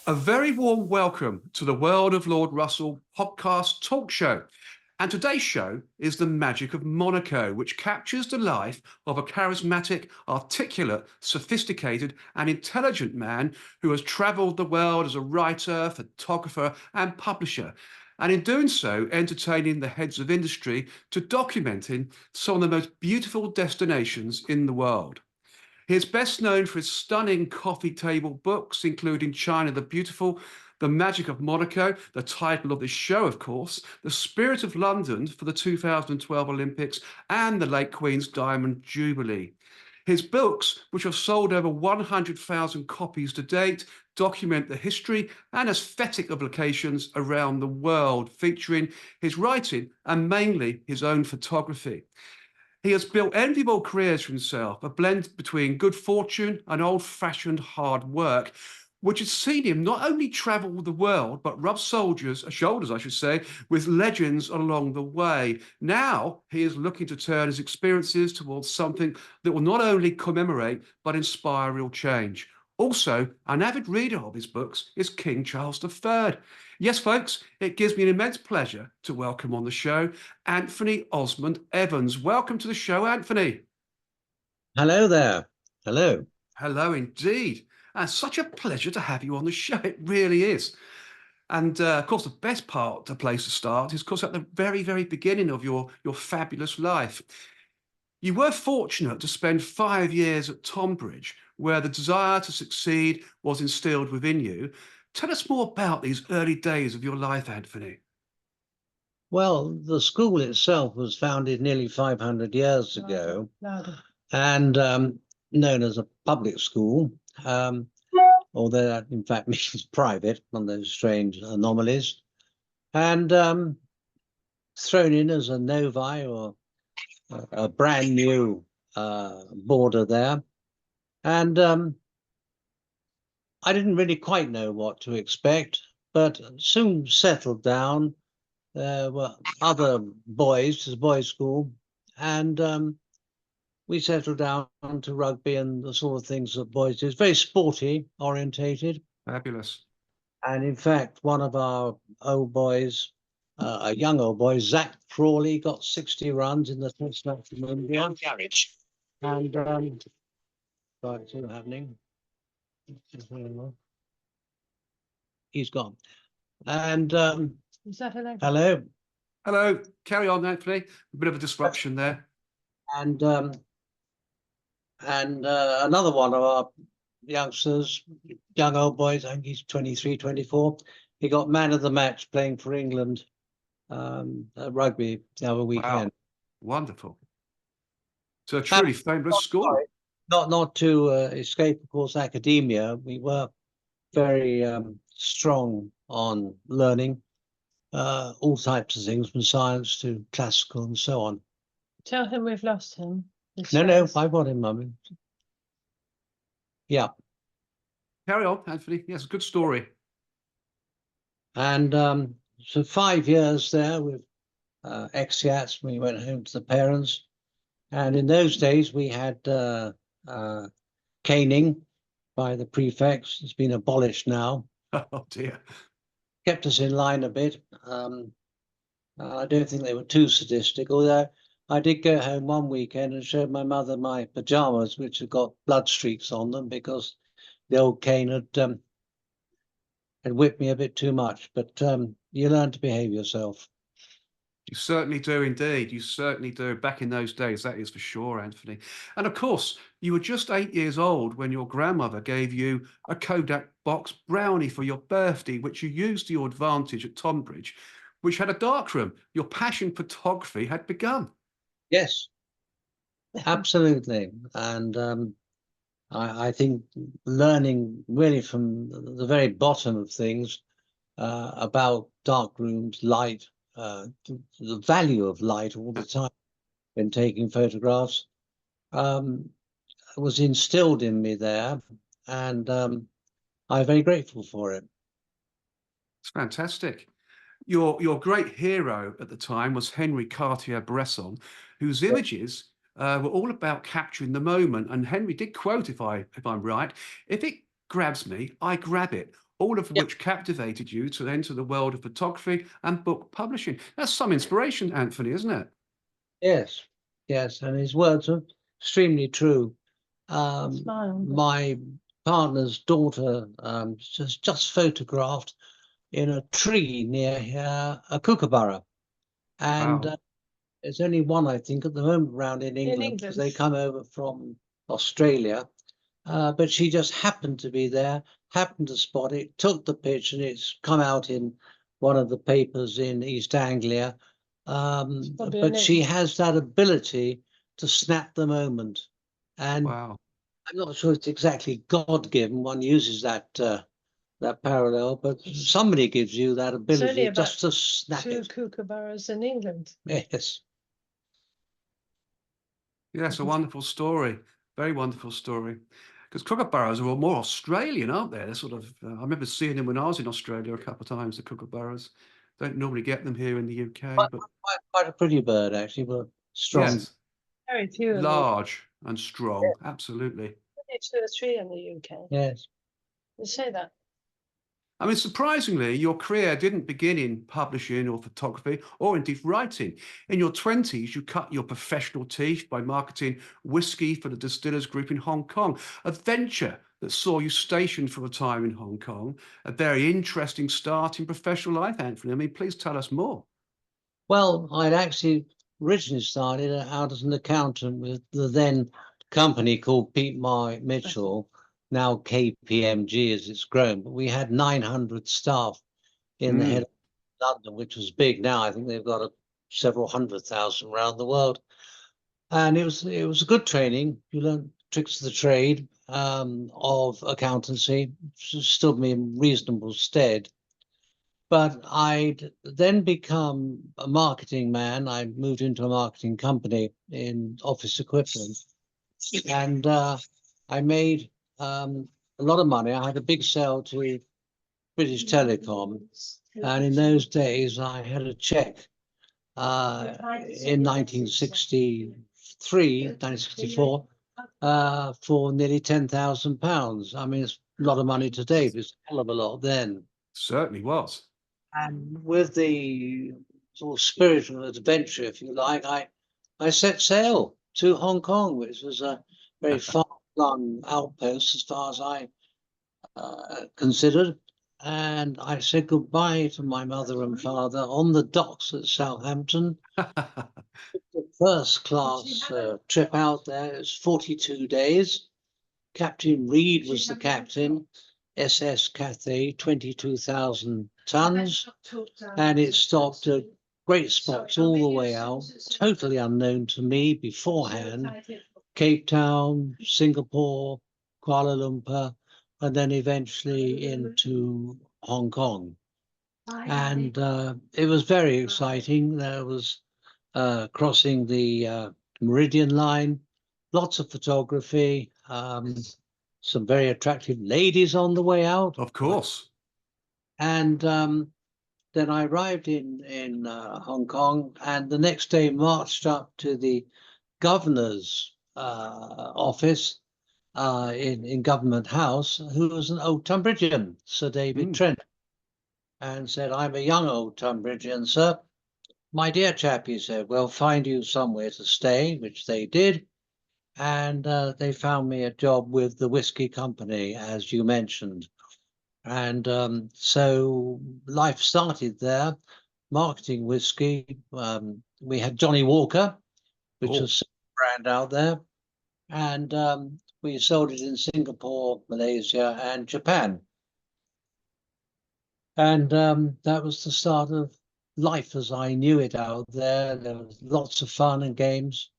A very warm welcome to the World of Lord Russell podcast talk show. And today's show is The Magic of Monaco, which captures the life of a charismatic, articulate, sophisticated, and intelligent man who has travelled the world as a writer, photographer, and publisher. And in doing so, entertaining the heads of industry to documenting some of the most beautiful destinations in the world. He is best known for his stunning coffee table books, including China the Beautiful, The Magic of Monaco, the title of this show, of course, The Spirit of London for the 2012 Olympics, and the late Queen's Diamond Jubilee. His books, which have sold over 100,000 copies to date, document the history and aesthetic of locations around the world, featuring his writing and mainly his own photography. He has built enviable careers for himself, a blend between good fortune and old-fashioned hard work, which has seen him not only travel the world, but rub shoulders, I should say, with legends along the way. Now he is looking to turn his experiences towards something that will not only commemorate, but inspire real change. Also, an avid reader of his books is King Charles III. Yes, folks, it gives me an immense pleasure to welcome on the show Anthony Osmond-Evans. Welcome to the show, Anthony. Hello there. Hello. Hello indeed. And such a pleasure to have you on the show. It really is. And of course, the best part, the place to start, is of course at the very, very beginning of your fabulous life. You were fortunate to spend 5 years at Tonbridge, where the desire to succeed was instilled within you. Tell us more about these early days of your life, Anthony. Well, the school itself was founded nearly 500 years ago and known as a public school, although that in fact means private, one of those strange anomalies, and thrown in as a novi or a brand new boarder there. And I didn't really quite know what to expect, but soon settled down. There were other boys, it's a boys' school, and we settled down to rugby and the sort of things that boys do. It's very sporty orientated. Fabulous. And in fact, one of our old boys, a young old boy, Zach Crawley, got 60 runs in the Test match from India. Garage. And right, it's all happening. He's gone. And Is that hello? hello. Hello. Carry on, Anthony. A bit of a disruption there. And another one of our youngsters, young old boys, I think he's 23, 24. He got man of the match playing for England at rugby the other weekend. Wow. Wonderful. So a truly famous school. Not to escape, of course, academia. We were very strong on learning all types of things, from science to classical and so on. Tell him we've lost him. No, I've got him, Mummy. Yeah. Carry on, Anthony. Yes, good story. And so 5 years there with exeats. We went home to the parents. And in those days, we had caning by the prefects. It's been abolished now. Oh, dear. Kept us in line a bit. I don't think they were too sadistic, although I did go home one weekend and showed my mother my pajamas, which had got blood streaks on them because the old cane had whipped me a bit too much. But you learn to behave yourself. You certainly do indeed. You certainly do. Back in those days, that is for sure, Anthony. And of course, you were just 8 years old when your grandmother gave you a Kodak box brownie for your birthday, which you used to your advantage at Tonbridge, which had a darkroom. Your passion for photography had begun. Yes, absolutely. And I think learning really from the very bottom of things about dark rooms, light, the value of light all the time when taking photographs was instilled in me there, and I'm very grateful for it. It's fantastic. Your great hero at the time was Henry Cartier-Bresson, whose images were all about capturing the moment. And Henry did quote, if I'm right, "If it grabs me, I grab it." all of Yeah. which captivated you to enter the world of photography and book publishing. That's some inspiration, Anthony, isn't it? Yes, yes, and his words are extremely true. Smile. My partner's daughter just photographed in a tree near a kookaburra, and Wow. there's only one, I think, at the moment around in England, because they come over from Australia. But she just happened to be there, happened to spot it, took the picture, and it's come out in one of the papers in East Anglia. Probably But an she image. has that ability to snap the moment. And Wow. I'm not sure it's exactly God-given. One uses that that parallel, but somebody gives you that ability about just to snap 2 it. kookaburras in England. Yes. Yes, a wonderful story. Very wonderful story. Because kookaburras are more Australian, aren't they? They're sort of, I remember seeing them when I was in Australia a couple of times, the kookaburras. Don't normally get them here in the UK, but Quite a pretty bird, actually, but strong. yes, Very few in the large and strong. Absolutely. only 2 or 3 in the UK. Yes. They say that. I mean, surprisingly, your career didn't begin in publishing or photography or indeed writing. In your 20s, you cut your professional teeth by marketing whiskey for the Distillers Group in Hong Kong, a venture that saw you stationed for a time in Hong Kong. A very interesting start in professional life, Anthony. I mean, please tell us more. Well, I'd actually originally started out as an accountant with the then company called Pete Mitchell, now KPMG as it's grown. But we had 900 staff in the head of London, which was big. Now I think they've got several 100,000 around the world. And it was a good training. You learn tricks of the trade of accountancy, stood me in reasonable stead. But I'd then become a marketing man. I moved into a marketing company in office equipment, and I made a lot of money. I had a big sale to British Telecom, and in those days I had a check in 1964 for nearly £10,000. I mean, it's a lot of money today, but it's a hell of a lot then. Certainly was. And with the sort of spiritual adventure, if you like, I set sail to Hong Kong, which was a very far-flung outpost as far as I considered. And I said goodbye to my mother and father on the docks at Southampton. The first class trip out there. It was 42 days. Captain Reed was the captain. SS Cathay, 22,000 tons, and it stopped at great spots all the way out, totally unknown to me beforehand. Cape Town, Singapore, Kuala Lumpur, and then eventually into Hong Kong. And it was very exciting. There was crossing the Meridian line, lots of photography, some very attractive ladies on the way out. Of course. And then I arrived in Hong Kong, and the next day marched up to the governor's office in Government House, who was an old Tonbridgian, Sir David Trent, and said, "I'm a young old Tonbridgian, sir. My dear chap," he said, "we'll find you somewhere to stay," which they did. And they found me a job with the whiskey company, as you mentioned. And so life started there, marketing whiskey. We had Johnny Walker, which was a brand out there. And we sold it in Singapore, Malaysia, and Japan. And that was the start of life as I knew it out there. There was lots of fun and games.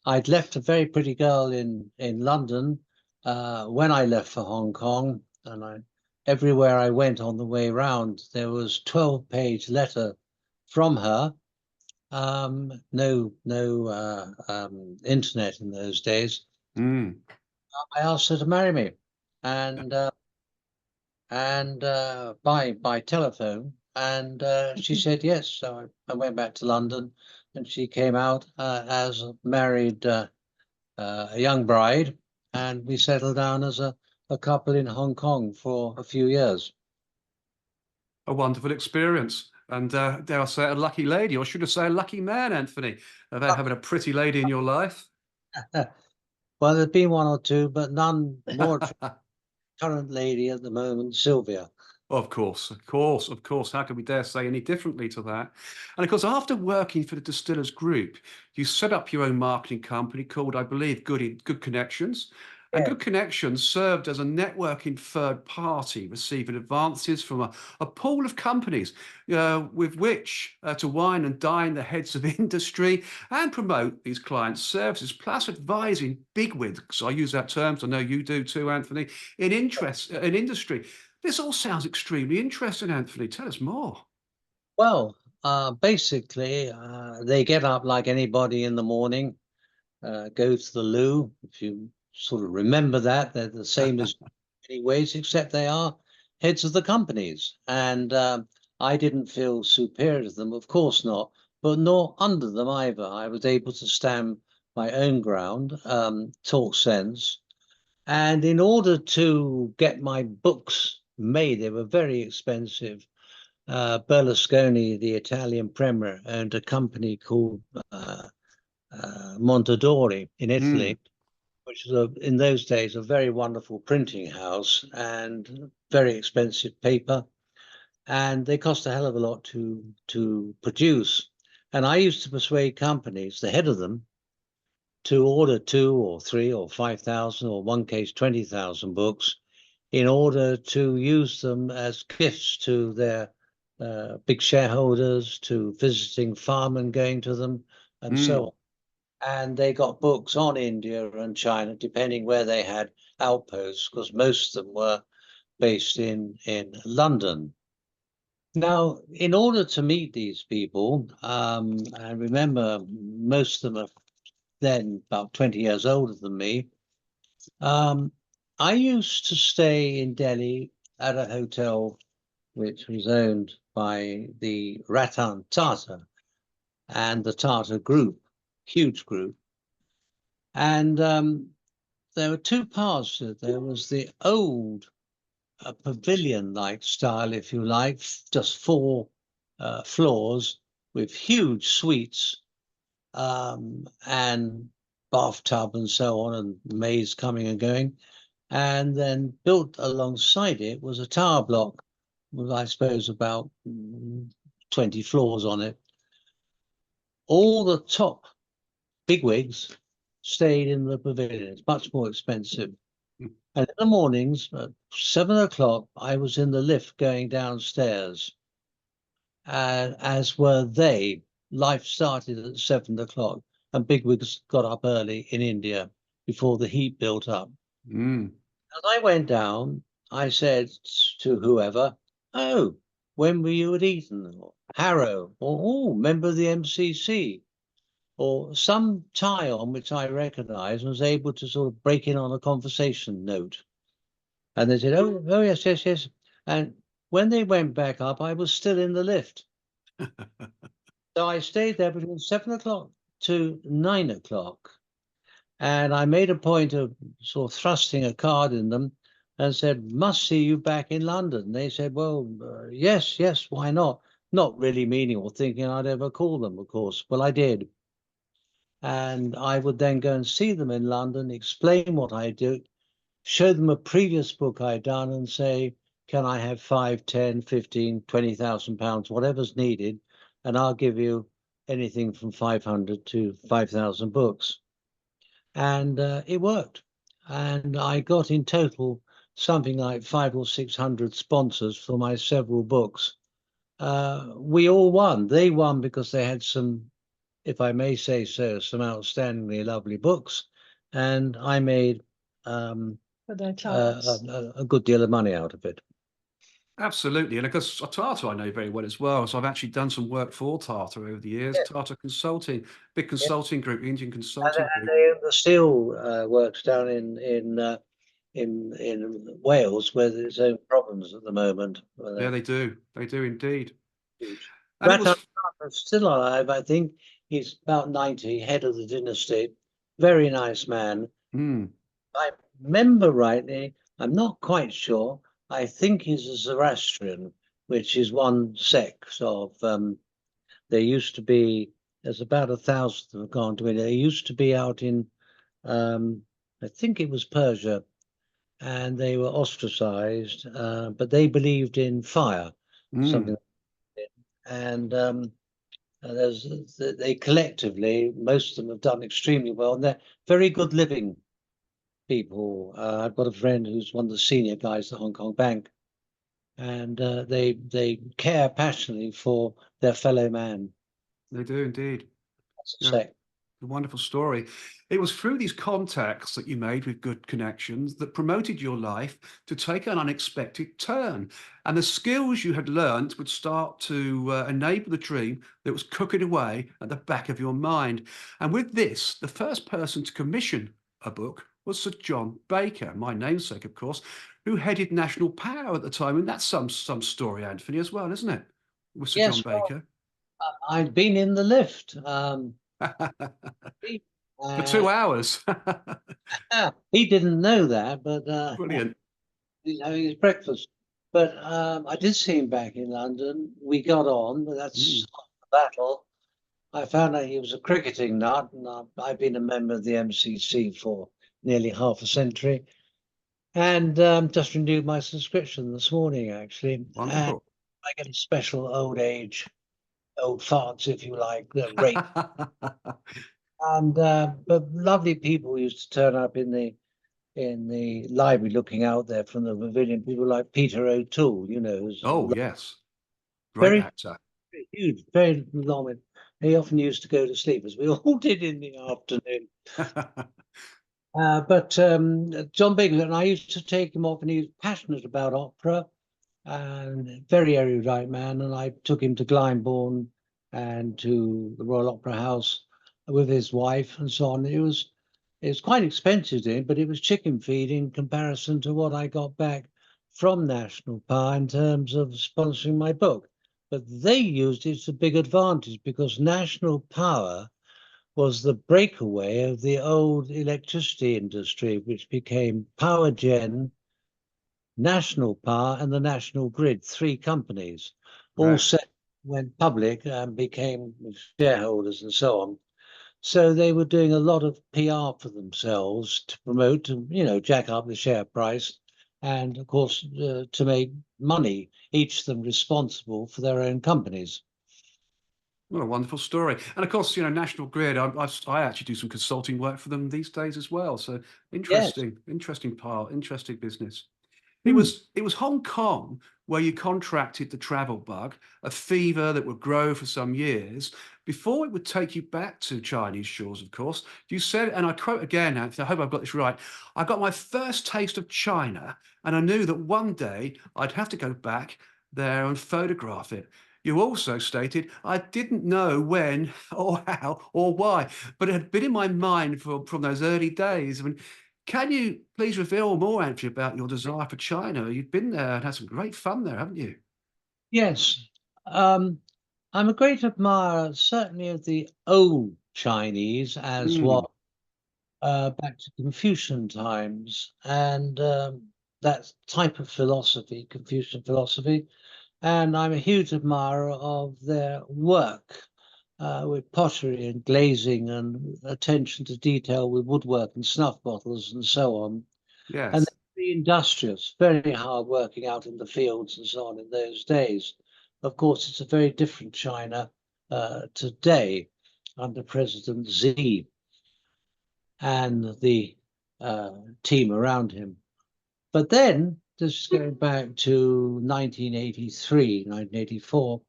I'd left a very pretty girl in London when I left for Hong Kong, and everywhere I went on the way round, there was 12-page letter from her. No internet in those days. I asked her to marry me, and by telephone, and she said yes. So I went back to London, and she came out as a married a young bride, and we settled down as a a couple in Hong Kong for a few years. A wonderful experience. And dare I say, a lucky lady, or should I say a lucky man, Anthony, about having a pretty lady in your life. Well, there's been one or two, but none more current lady at the moment, Sylvia. Of course, of course, of course. How can we dare say any differently to that? And of course, after working for the Distillers Group, you set up your own marketing company called, I believe, Good Connections. And Yeah. Good Connections served as a networking third party, receiving advances from a pool of companies with which to wine and dine the heads of industry and promote these clients' services, plus advising bigwigs. I use that term, so I know you do too, Anthony, in industry. This all sounds extremely interesting, Anthony. Tell us more. Well, basically, they get up like anybody in the morning, go to the loo. If you sort of remember that, they're the same as many ways, except they are heads of the companies. And I didn't feel superior to them, of course not, but nor under them either. I was able to stand my own ground, talk sense. And in order to get my books made, they were very expensive. Berlusconi, the Italian premier, owned a company called Mondadori in Italy, which was in those days a very wonderful printing house and very expensive paper. And they cost a hell of a lot to produce. And I used to persuade companies, the head of them, to order 2 or 3 or 5,000, or one case 20,000 books, in order to use them as gifts to their big shareholders, to visiting farmers going to them, and so on. And they got books on India and China, depending where they had outposts, because most of them were based in London. Now, in order to meet these people, and remember, most of them are then about 20 years older than me, I used to stay in Delhi at a hotel which was owned by the Ratan Tata and the Tata Group, huge group. And there were two parts to it. There was the old pavilion-like style, if you like, just 4 floors with huge suites and bathtub and so on, and maids coming and going. And then built alongside it was a tower block with, I suppose, about 20 floors on it. All the top bigwigs stayed in the pavilion. It's much more expensive. And in the mornings, at 7 o'clock, I was in the lift going downstairs. And as were they. Life started at 7 o'clock, and bigwigs got up early in India before the heat built up. As I went down, I said to whoever, "Oh, when were you at Eton or Harrow, or oh, member of the MCC?" Or some tie on which I recognized, and was able to sort of break in on a conversation note. And they said, oh yes, yes, yes. And when they went back up, I was still in the lift. So I stayed there between 7 o'clock to 9 o'clock. And I made a point of sort of thrusting a card in them and said, "Must see you back in London." They said, "Well, yes, yes, why not?" Not really meaning or thinking I'd ever call them, of course. Well, I did. And I would then go and see them in London, explain what I do, show them a previous book I'd done and say, "Can I have 5, 10, 15, 20,000 pounds, whatever's needed, and I'll give you anything from 500 to 5,000 books." And it worked. And I got in total something like 500 or 600 sponsors for my several books. We all won. They won because they had some, if I may say so, some outstandingly lovely books. And I made For their clients. a good deal of money out of it. Absolutely. And of course, Tata I know very well as well. So I've actually done some work for Tata over the years. Yes. Tata Consulting, big Yeah. consulting group, Indian And consulting group. they own the steel works down in Wales, where there's own problems at the moment. Yeah, they do. They do indeed. Huge. And it was Ratan Tata's still alive, I think. He's about 90, head of the dynasty. Very nice man. I remember rightly, I'm not quite sure. I think he's a Zoroastrian, which is one sect of. There used to be. There's about 1,000 that have gone to India. They used to be out in. I think it was Persia, and they were ostracized, but they believed in fire, something. Mm, And they collectively, most of them have done extremely well, and they're very good living people. I've got a friend who's one of the senior guys at Hong Kong Bank, and they care passionately for their fellow man. they do indeed. That's a Yeah. sect. A wonderful story. It was through these contacts that you made with good connections that promoted your life to take an unexpected turn. And the skills you had learned would start to enable the dream that was cooking away at the back of your mind. And with this, the first person to commission a book was Sir John Baker, my namesake, of course, who headed National Power at the time. And that's some story, Anthony, as well, isn't it? With Sir John Yes, well, Baker. I've been in the lift. For 2 hours. He didn't know that, but Brilliant. he's having his breakfast. But I did see him back in London. We got on, but that's half the battle. I found out he was a cricketing nut, and I've been a member of the MCC for nearly half a century, and just renewed my subscription this morning, actually. And Wonderful. I get a special old farts, if you like, rate. And but lovely people used to turn up in the library, looking out there from the pavilion. People like Peter O'Toole, who's Oh, yes. Great very actor. huge, very long. He often used to go to sleep, as we all did in the afternoon. But John Baker, and I used to take him off, and he was passionate about opera and very erudite man. And I took him to Glyndebourne and to the Royal Opera House with his wife and so on. It was quite expensive to him, but it was chicken feed in comparison to what I got back from National Power in terms of sponsoring my book. But they used it to big advantage because National Power was the breakaway of the old electricity industry, which became Power Gen, National Power, and the National Grid, three companies, all Right. set went public and became shareholders and so on. So they were doing a lot of PR for themselves to promote and, jack up the share price, and of course to make money, each of them responsible for their own companies. What a wonderful story. And of course, National Grid, I actually do some consulting work for them these days as well. So Yes. interesting part, interesting business. It Hmm. was it was Hong Kong where you contracted the travel bug, a fever that would grow for some years before it would take you back to Chinese shores, of course. You said, and I quote again, Anthony, I hope I've got this right. I got my first taste of China, and I knew that one day I'd have to go back there and photograph it. You also stated, I didn't know when or how or why, but it had been in my mind from those early days. I mean, can you please reveal more, Anthony, about your desire for China? You've been there and had some great fun there, haven't you? Yes. I'm a great admirer, certainly of the old Chinese, as Mm, what back to Confucian times, and that type of philosophy, Confucian philosophy. And I'm a huge admirer of their work with pottery and glazing and attention to detail with woodwork and snuff bottles and so on. And yes. they're very industrious, very hard working out in the fields and so on in those days. Of course, it's a very different China today under President Xi and the team around him. But then, just going back to 1983, 1984,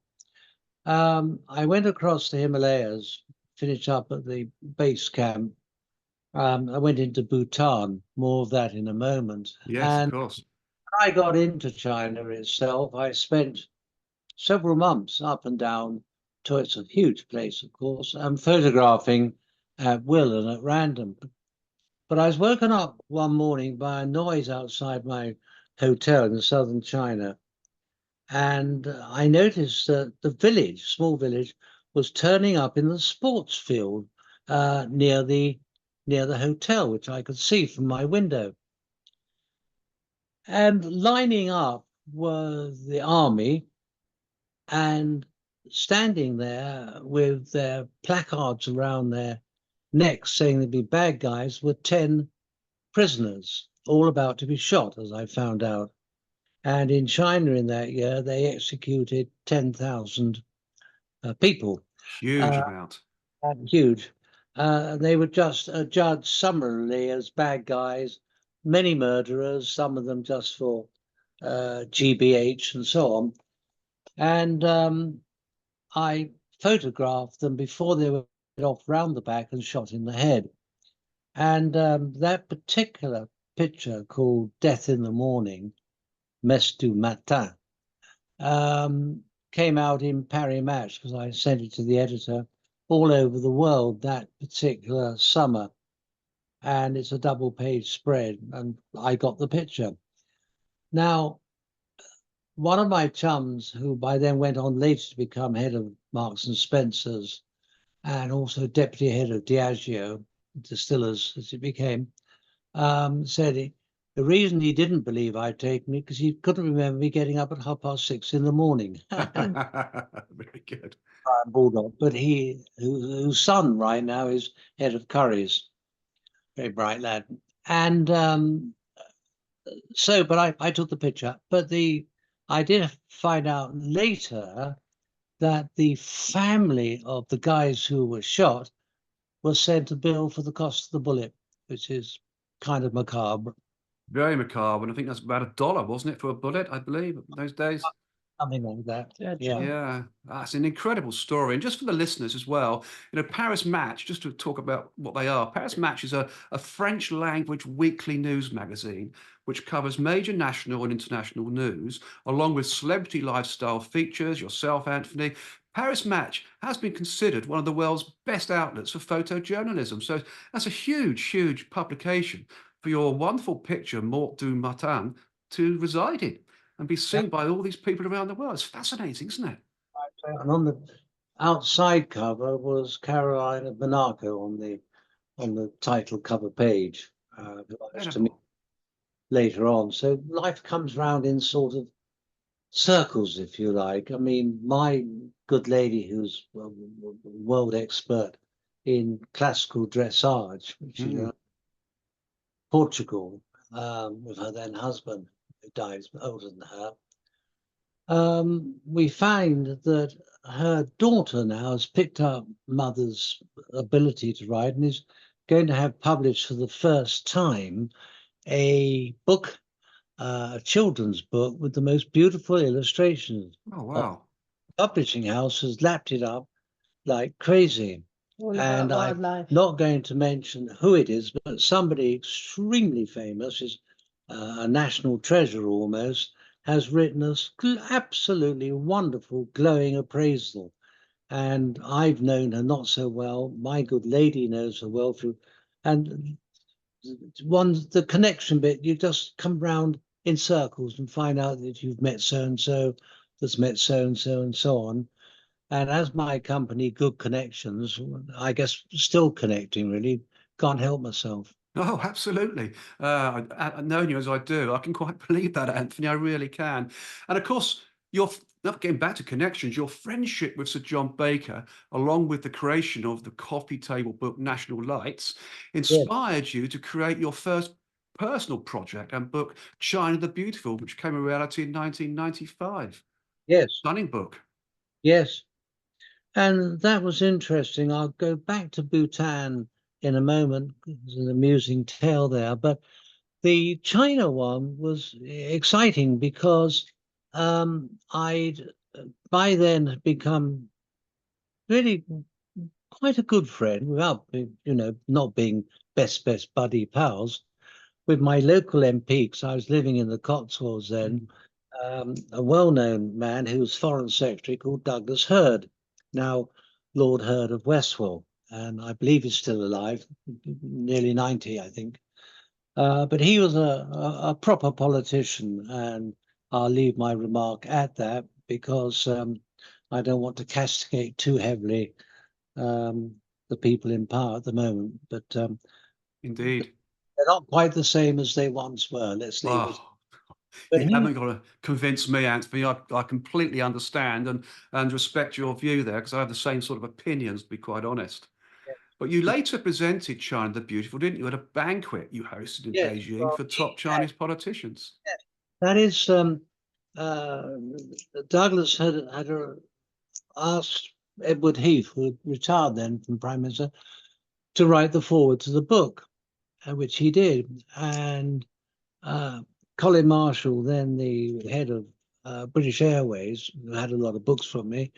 I went across the Himalayas, finished up at the base camp. I went into Bhutan, more of that in a moment. Yes, of And course. when I got into China itself, I spent several months up and down to it's a huge place, of course, and photographing at will and at random. But I was woken up one morning by a noise outside my hotel in southern China. And I noticed that the village, small village, was turning up in the sports field near the hotel, which I could see from my window. And lining up was the army, and standing there with their placards around their necks saying they'd be bad guys were 10 prisoners, all about to be shot, as I found out. And in China in that year, they executed 10,000 people. Huge amount. Huge. They were just judged summarily as bad guys, many murderers, some of them just for GBH and so on. And I photographed them before they were off round the back and shot in the head. And that particular picture, called Death in the Morning, Messe du Matin, came out in Paris Match because I sent it to the editor all over the world that particular summer. And it's a double-page spread, and I got the picture. Now, one of my chums, who by then went on later to become head of Marks and Spencer's and also deputy head of Diageo, Distillers as it became, said the reason he didn't believe I'd taken it because he couldn't remember me getting up at 6:30 in the morning. Very good. Bulldog, but whose son right now is head of Currys, very bright lad. And but I took the picture. But I did find out later that the family of the guys who were shot was sent a bill for the cost of the bullet, which is kind of macabre. Very macabre, and I think that's about $1, wasn't it, for a bullet, I believe, in those days? Something like that. Yeah. Yeah, that's an incredible story. And just for the listeners as well, Paris Match, just to talk about what they are, Paris Match is a French language weekly news magazine which covers major national and international news, along with celebrity lifestyle features, yourself, Anthony. Paris Match has been considered one of the world's best outlets for photojournalism. So that's a huge, huge publication for your wonderful picture, Mort du Matin, to reside in and be seen by all these people around the world. It's fascinating, isn't it? And on the outside cover was Caroline of Monaco on the title cover page, who I was to meet later on. So life comes round in sort of circles, if you like. I mean, my good lady, who's a world expert in classical dressage, which is Portugal, with her then husband, who dies older than her. We find that her daughter now has picked up mother's ability to ride and is going to have published for the first time a book, a children's book with the most beautiful illustrations. Oh, wow. The publishing house has lapped it up like crazy. And I'm not going to mention who it is, but somebody extremely famous, is a national treasure almost, has written us absolutely wonderful, glowing appraisal. And I've known her not so well. My good lady knows her well through, and the connection bit, you just come round in circles and find out that you've met so-and-so, that's met so-and-so, and so on. And as my company, Good Connections, I guess still connecting really, can't help myself. Oh, absolutely. Knowing you as I do, I can quite believe that, Anthony. I really can. And of course, not getting back to connections, your friendship with Sir John Baker, along with the creation of the coffee table book National Lights, inspired you to create your first personal project and book, China the Beautiful, which came a reality in 1995. Yes. Stunning book. Yes. And that was interesting. I'll go back to Bhutan in a moment. There's an amusing tale there. But the China one was exciting because I'd by then had become really quite a good friend, without not being best buddy pals, with my local MP, because I was living in the Cotswolds then. A well-known man who was Foreign Secretary called Douglas Hurd, now Lord Hurd of Westwell, and I believe he's still alive, nearly 90, I think. But he was a proper politician, and I'll leave my remark at that because I don't want to castigate too heavily the people in power at the moment. But Indeed. they're not quite the same as they once were. Let's leave it. But You he, haven't got to convince me, Anthony. I completely understand and respect your view there because I have the same sort of opinions, to be quite honest. But you later presented China the Beautiful, didn't you, at a banquet you hosted in yes, Beijing well, for he top had, Chinese politicians? that is, uh, Douglas had asked Edward Heath, who had retired then from Prime Minister, to write the foreword to the book, which he did. And Colin Marshall, then the head of British Airways, who had a lot of books from me,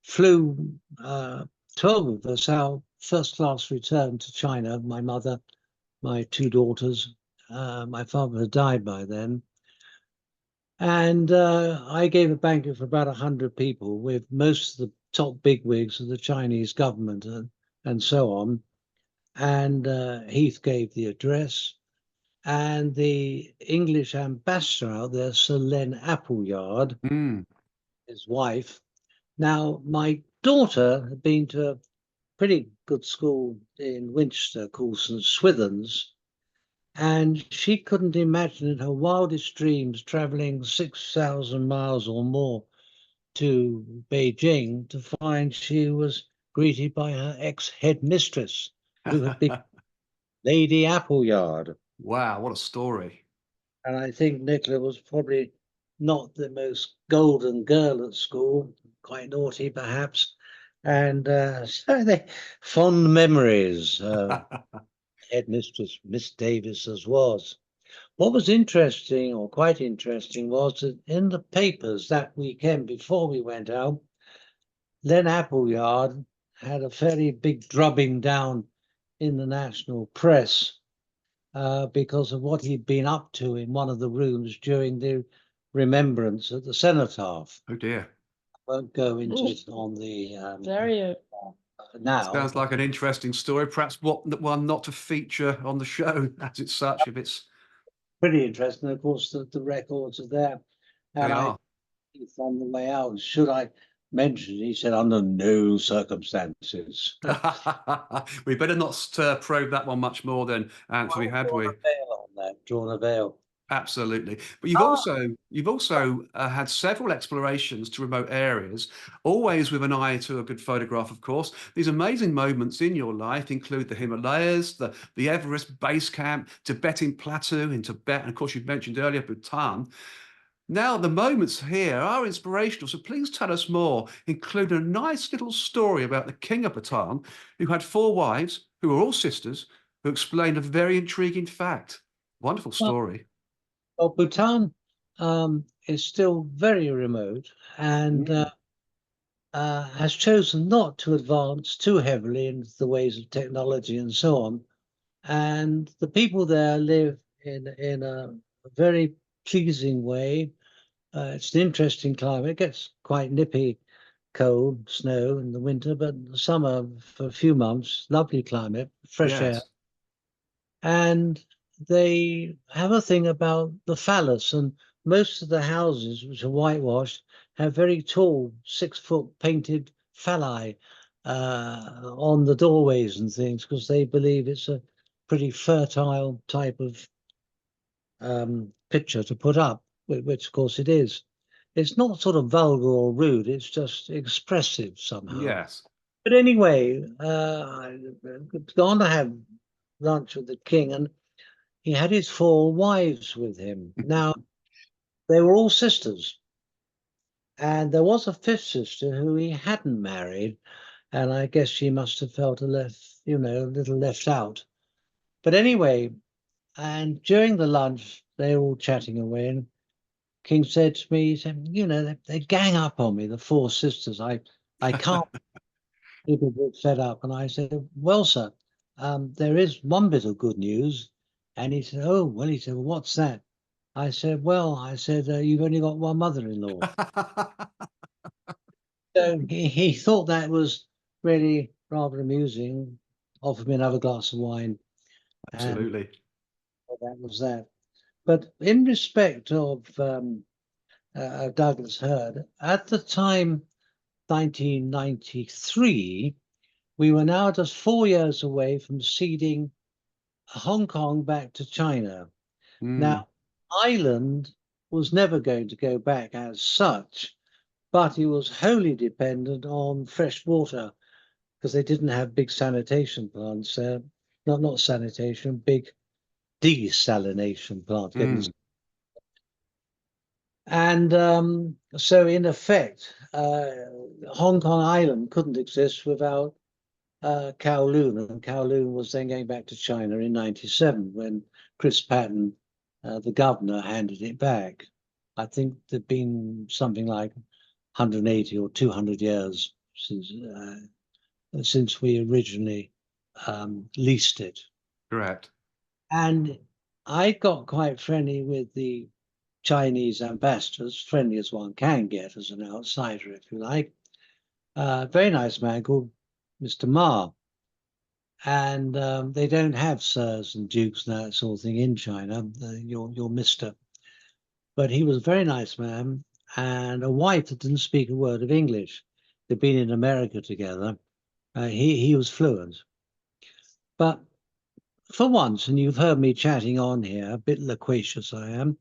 flew 12 of us out first class return to China. My mother, my two daughters, my father had died by then. And I gave a banquet for about 100 people with most of the top bigwigs of the Chinese government and so on. And Heath gave the address. And the English ambassador out there, Sir Len Appleyard, Mm. his wife. Now, my daughter had been to a pretty good school in Winchester called St. Swithin's, and she couldn't imagine in her wildest dreams traveling 6,000 miles or more to Beijing to find she was greeted by her ex-headmistress, who had been Lady Appleyard. Wow, what a story. And I think Nicola was probably not the most golden girl at school, quite naughty perhaps. And so they fond memories. Headmistress Miss Davis as was. What was interesting, or quite interesting, was that in the papers that weekend before we went out, Len Appleyard had a fairly big drubbing down in the national press because of what he'd been up to in one of the rooms during the remembrance at the cenotaph. Oh dear. I won't go into it on the Very now. Sounds like an interesting story. Perhaps one not to feature on the show as it's such, if it's Pretty interesting. Of course, the records are there. And they I, are. on the way out, should I mention it? He said, under no circumstances. We better not probe that one much more then, Anthony, had Drawn a we? veil on that, drawn a veil. Absolutely. But you've Ah, also had several explorations to remote areas, always with an eye to a good photograph, of course. These amazing moments in your life include the Himalayas, the Everest Base Camp, Tibetan Plateau in Tibet, and of course you've mentioned earlier Bhutan. Now, the moments here are inspirational, so please tell us more, including a nice little story about the King of Bhutan, who had four wives, who were all sisters, who explained a very intriguing fact. Wonderful well, story. well, Bhutan is still very remote and Mm, has chosen not to advance too heavily into the ways of technology and so on. And the people there live in a very pleasing way. It's an interesting climate. It gets quite nippy cold, snow in the winter, but the summer for a few months, lovely climate, fresh air. yes. And they have a thing about the phallus, and most of the houses, which are whitewashed, have very tall 6-foot painted phalli on the doorways and things, because they believe it's a pretty fertile type of picture to put up, which of course it is. It's not sort of vulgar or rude, it's just expressive somehow. Yes. But anyway, I'd gone to have lunch with the king, and he had his four wives with him. Now, they were all sisters, and there was a fifth sister who he hadn't married, and I guess she must have felt a little left out. But anyway, and during the lunch, they were all chatting away, and King said to me, he said, they gang up on me, the four sisters. I can't keep a bit fed up. And I said, well, sir, there is one bit of good news. And he said, oh, well, well, what's that? I said, well, you've only got one mother-in-law. So he thought that was really rather amusing, offered me another glass of wine, and Absolutely. that was that. But in respect of Douglas Hurd, at the time, 1993, we were now just 4 years away from ceding Hong Kong back to China. Mm, Now, island was never going to go back as such, but he was wholly dependent on fresh water because they didn't have big sanitation plants there. Not sanitation, big desalination plants. Mm. And so in effect, Hong Kong Island couldn't exist without Kowloon, and Kowloon was then going back to China in '97 when Chris Patton, the governor, handed it back. I think there'd been something like 180 or 200 years since we originally leased it. Correct. And I got quite friendly with the Chinese ambassadors, friendly as one can get as an outsider, if you like. Very nice man called Mr. Ma. And they don't have sirs and dukes and that sort of thing in China. You're Mr. But he was a very nice man and a wife that didn't speak a word of English. They'd been in America together. He was fluent. But for once, and you've heard me chatting on here, a bit loquacious I am,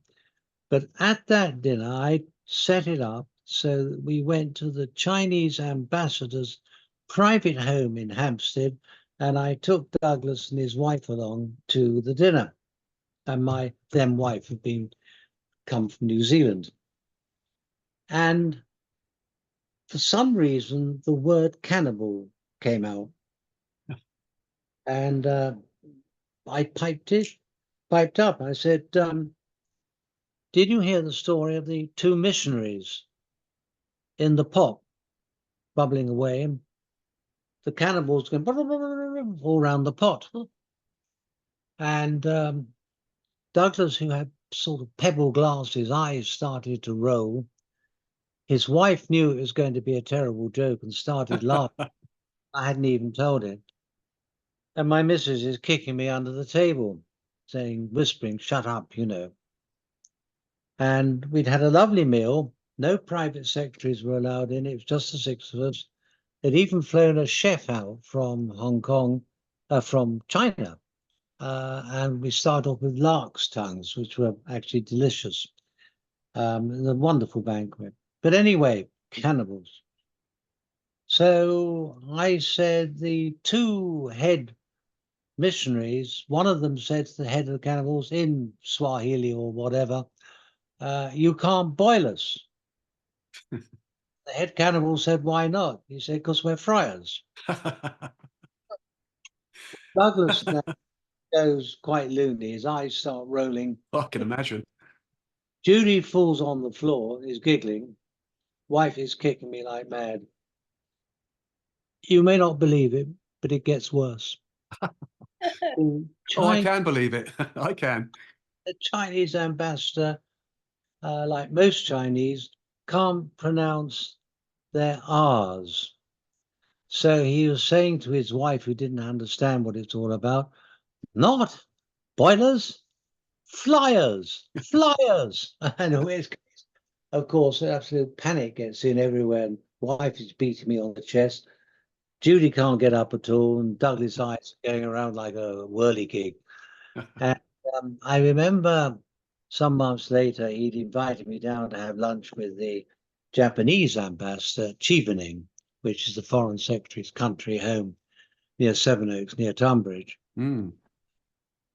but at that dinner, I set it up so that we went to the Chinese ambassador's private home in Hampstead, and I took Douglas and his wife along to the dinner. And my then wife had come from New Zealand. And for some reason, the word cannibal came out. And I piped up. I said, did you hear the story of the two missionaries in the pot bubbling away and the cannibals going all around the pot? And Douglas, who had sort of pebble glasses, eyes started to roll. His wife knew it was going to be a terrible joke and started laughing. I hadn't even told him. And my missus is kicking me under the table, whispering, shut up, you know. And we'd had a lovely meal. No private secretaries were allowed in. It was just the six of us. They'd even flown a chef out from Hong Kong, from China. And we started off with lark's tongues, which were actually delicious. A wonderful banquet. But anyway, cannibals. So I said the two head missionaries, one of them said to the head of the cannibals in Swahili or whatever, you can't boil us. The head cannibal said, why not? He said, because we're friars. Douglas now goes quite loony. His eyes start rolling. I can imagine. Judy falls on the floor, is giggling. Wife is kicking me like mad. You may not believe it, but it gets worse. Oh, I can believe it. I can. The Chinese ambassador, like most Chinese, can't pronounce their R's. So he was saying to his wife, who didn't understand what it's all about, not boilers, flyers. And of course, absolute panic gets in everywhere. And wife is beating me on the chest. Judy can't get up at all, and Douglas' eyes are going around like a whirligig. And I remember some months later, he'd invited me down to have lunch with the Japanese ambassador, Chevening, which is the foreign secretary's country home near Sevenoaks, near Tonbridge. Mm.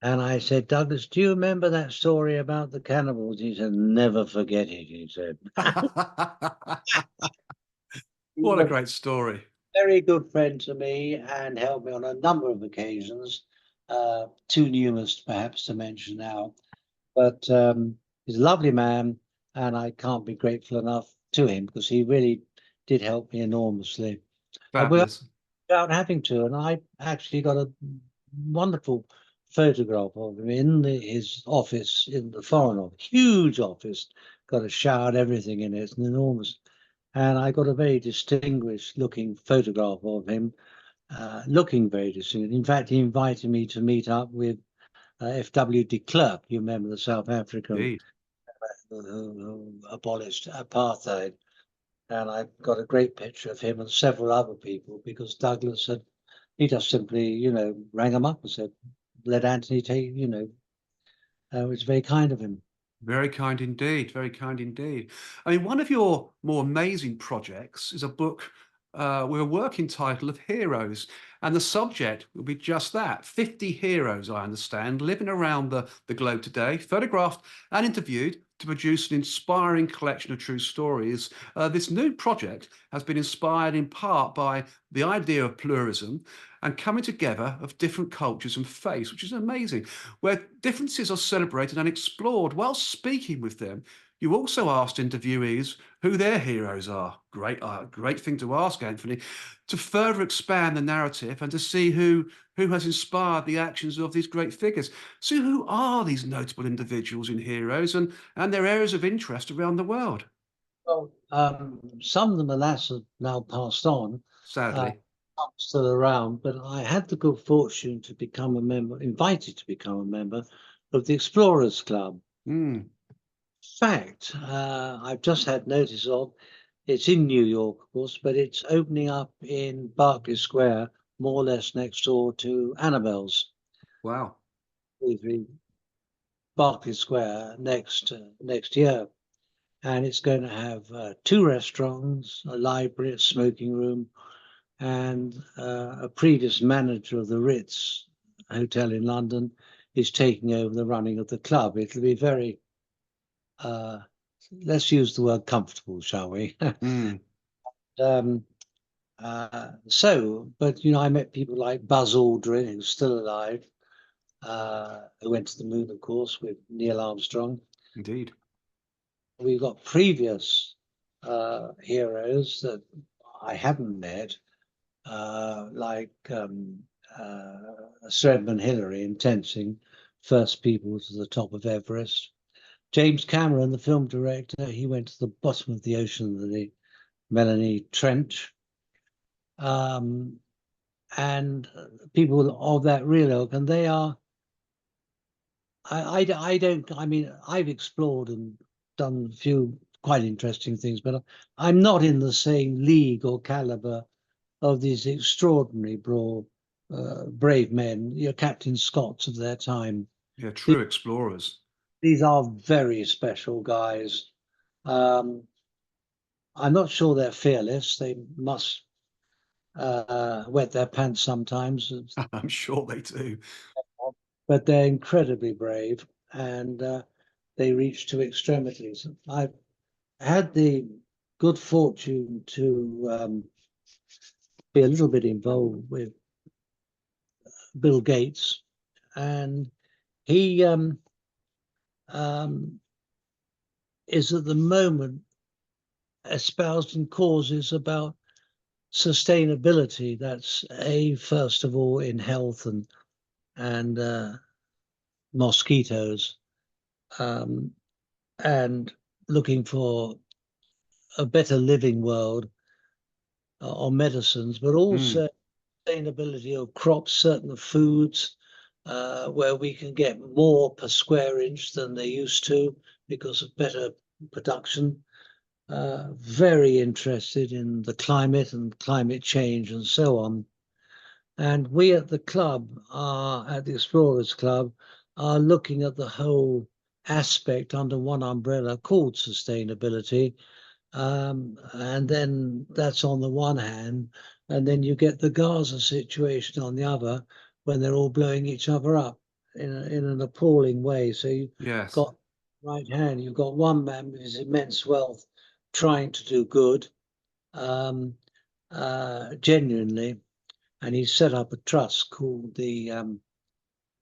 And I said, Douglas, do you remember that story about the cannibals? He said, never forget it, he said. What a great story. Very good friend to me and helped me on a number of occasions, too numerous perhaps to mention now. But he's a lovely man, and I can't be grateful enough to him because he really did help me enormously. Fabulous. Without having to, and I actually got a wonderful photograph of him in his office, in the Foreign Office, huge office, got a shower and everything in it, it's an enormous. And I got a very distinguished looking photograph of him, looking very distinguished. In fact, he invited me to meet up with F.W. de Klerk, you remember the South African who abolished apartheid. And I got a great picture of him and several other people because Douglas said, he just simply, you know, rang him up and said, let Anthony take, you know, it was very kind of him. Very kind indeed. Very kind indeed. I mean, one of your more amazing projects is a book with a working title of Heroes. And the subject will be just that 50 heroes, I understand, living around the globe today, photographed and interviewed to produce an inspiring collection of true stories. This new project has been inspired in part by the idea of pluralism and coming together of different cultures and faiths, which is amazing, where differences are celebrated and explored. While speaking with them, you also asked interviewees who their heroes are. Great thing to ask, Anthony, to further expand the narrative and to see who has inspired the actions of these great figures. So, who are these notable individuals and heroes, and their areas of interest around the world? Well, some of them, alas, have now passed on. Sadly. I'm still around, but I had the good fortune to become a member, invited to become a member of the Explorers Club. Mm, Fact, I've just had notice of, it's in New York, of course, but it's opening up in Berkeley Square, more or less next door to Annabelle's, wow. the Berkeley Square next year. And it's going to have 2 restaurants, a library, a smoking room, and a previous manager of the Ritz Hotel in London is taking over the running of the club. It'll be very, let's use the word comfortable, shall we? Mm, But you know, I met people like Buzz Aldrin, who's still alive, who went to the moon, of course, with Neil Armstrong. indeed. We've got previous heroes that I haven't met, like Sir Edmund Hillary in Tenzing, first people to the top of Everest. James Cameron, the film director, he went to the bottom of the ocean, the Melanie Trench. And people of that real ilk, and they are, I mean, I've explored and done a few quite interesting things, but I'm not in the same league or caliber of these extraordinary brave men, you know, Captain Scotts of their time. Yeah, true explorers. These are very special guys. I'm not sure they're fearless. They must wet their pants sometimes, I'm sure they do. but they're incredibly brave, and they reach to extremities. I've had the good fortune to be a little bit involved with Bill Gates, and he is at the moment espousing causes about sustainability. That's first of all in health and mosquitoes, and looking for a better living world on medicines, but also sustainability of crops, certain foods, where we can get more per square inch than they used to because of better production. Very interested in the climate and climate change and so on. And we at the club, at the Explorers Club, are looking at the whole aspect under one umbrella called sustainability. And then that's on the one hand, and then you get the Gaza situation on the other, when they're all blowing each other up in an appalling way. So you've Yes. got right hand, you've got one man with his immense wealth trying to do good, genuinely, and he set up a trust called the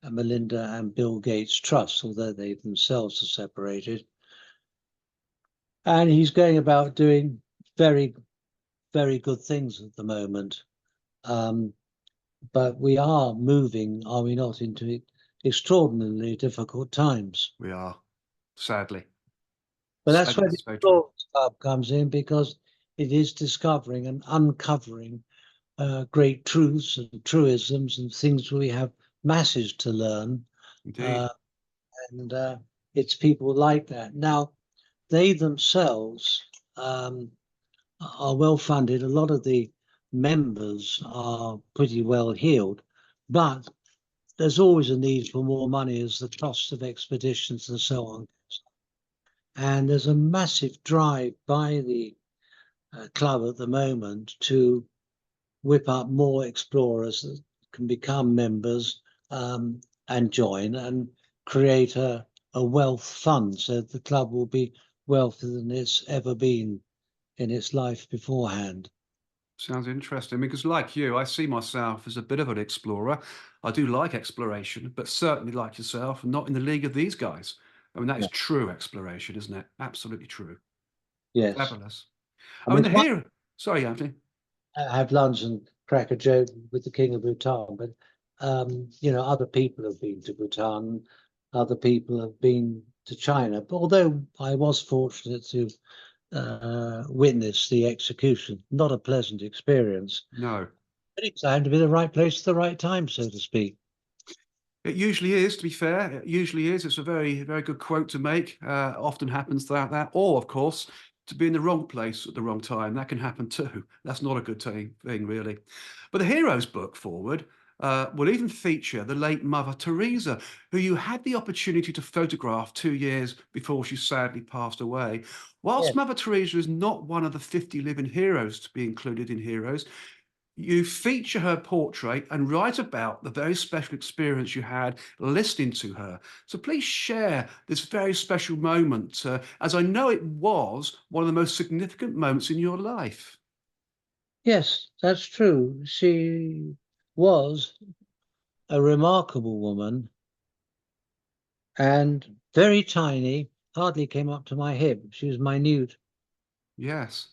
Melinda and Bill Gates Trust, although they themselves are separated. And he's going about doing very, very good things at the moment. But we are moving, are we not, into extraordinarily difficult times. We are, sadly. But that's where the So true. Explorers Club comes in, because it is discovering and uncovering great truths and truisms and things we have masses to learn. Indeed. And it's people like that. Now, they themselves are well funded. A lot of the members are pretty well heeled, but there's always a need for more money as the cost of expeditions and so on. And there's a massive drive by the club at the moment to whip up more explorers that can become members and join and create a wealth fund, so the club will be wealthier than it's ever been in its life beforehand. Sounds interesting because, like you, I see myself as a bit of an explorer. I do like exploration, but certainly, like yourself, not in the league of these guys. I mean, that is Yeah. true exploration, isn't it? Absolutely true. Yes. Fabulous. I I mean, mean, the hero. Sorry, Anthony. have lunch and crack a joke with the King of Bhutan, but other people have been to Bhutan, other people have been to China. But although I was fortunate to witness the execution, not a pleasant experience. No. But it's time to be the right place at the right time, so to speak. It usually is, to be fair. It usually is. It's a very, very good quote to make. Often happens like that. Or, of course, to be in the wrong place at the wrong time. That can happen too. That's not a good thing, really. But the hero's book forward will even feature the late Mother Teresa, who you had the opportunity to photograph 2 years before she sadly passed away. Whilst Yes. Mother Teresa is not one of the 50 living heroes to be included in Heroes, you feature her portrait and write about the very special experience you had listening to her. So please share this very special moment, as I know it was one of the most significant moments in your life. Yes, that's true. She was a remarkable woman and very tiny, hardly came up to my hip. She was minute. Yes.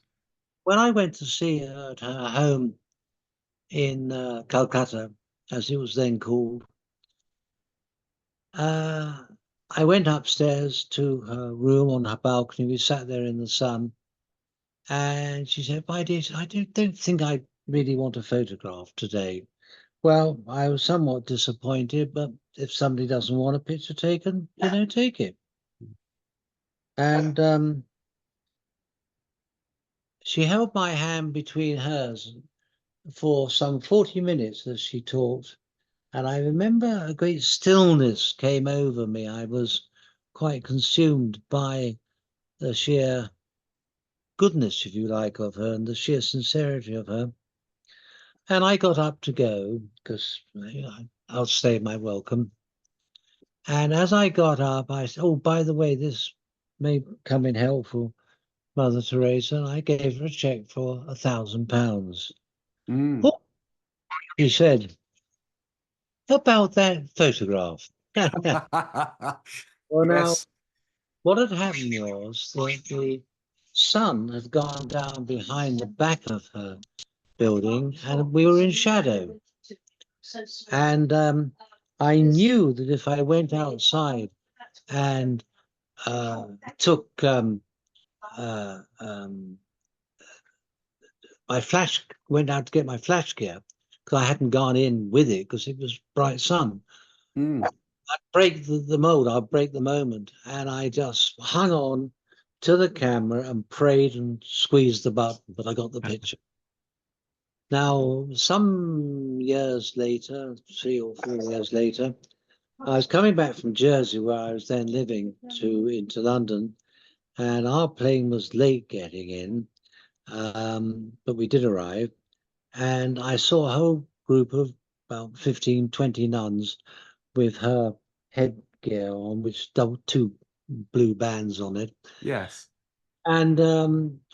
When I went to see her at her home in Calcutta, as it was then called, I went upstairs to her room on her balcony. We sat there in the sun, and she said, "My dear, I don't think I really want a photograph today." Well, I was somewhat disappointed, but if somebody doesn't want a picture taken, take it. And she held my hand between hers for some 40 minutes as she talked. And I remember a great stillness came over me. I was quite consumed by the sheer goodness, if you like, of her and the sheer sincerity of her. And I got up to go because I outstayed my welcome. And as I got up, I said, "Oh, by the way, this may come in helpful, Mother Teresa." And I gave her a check for £1,000. Mm. "Oh," she said, "about that photograph." Well, now, Yes. what had happened was that the sun had gone down behind the back of her building and we were in shadow. And I knew that if I went outside and took my flash, went out to get my flash gear, because I hadn't gone in with it because it was bright sun. Mm. I'd break the mold, I'd break the moment. And I just hung on to the camera and prayed and squeezed the button, but I got the picture. Now, some years later, 3 or 4 years later, I was coming back from Jersey, where I was then living, into London, and our plane was late getting in, but we did arrive. And I saw a whole group of about 15, 20 nuns with her headgear on, which two blue bands on it. Yes. And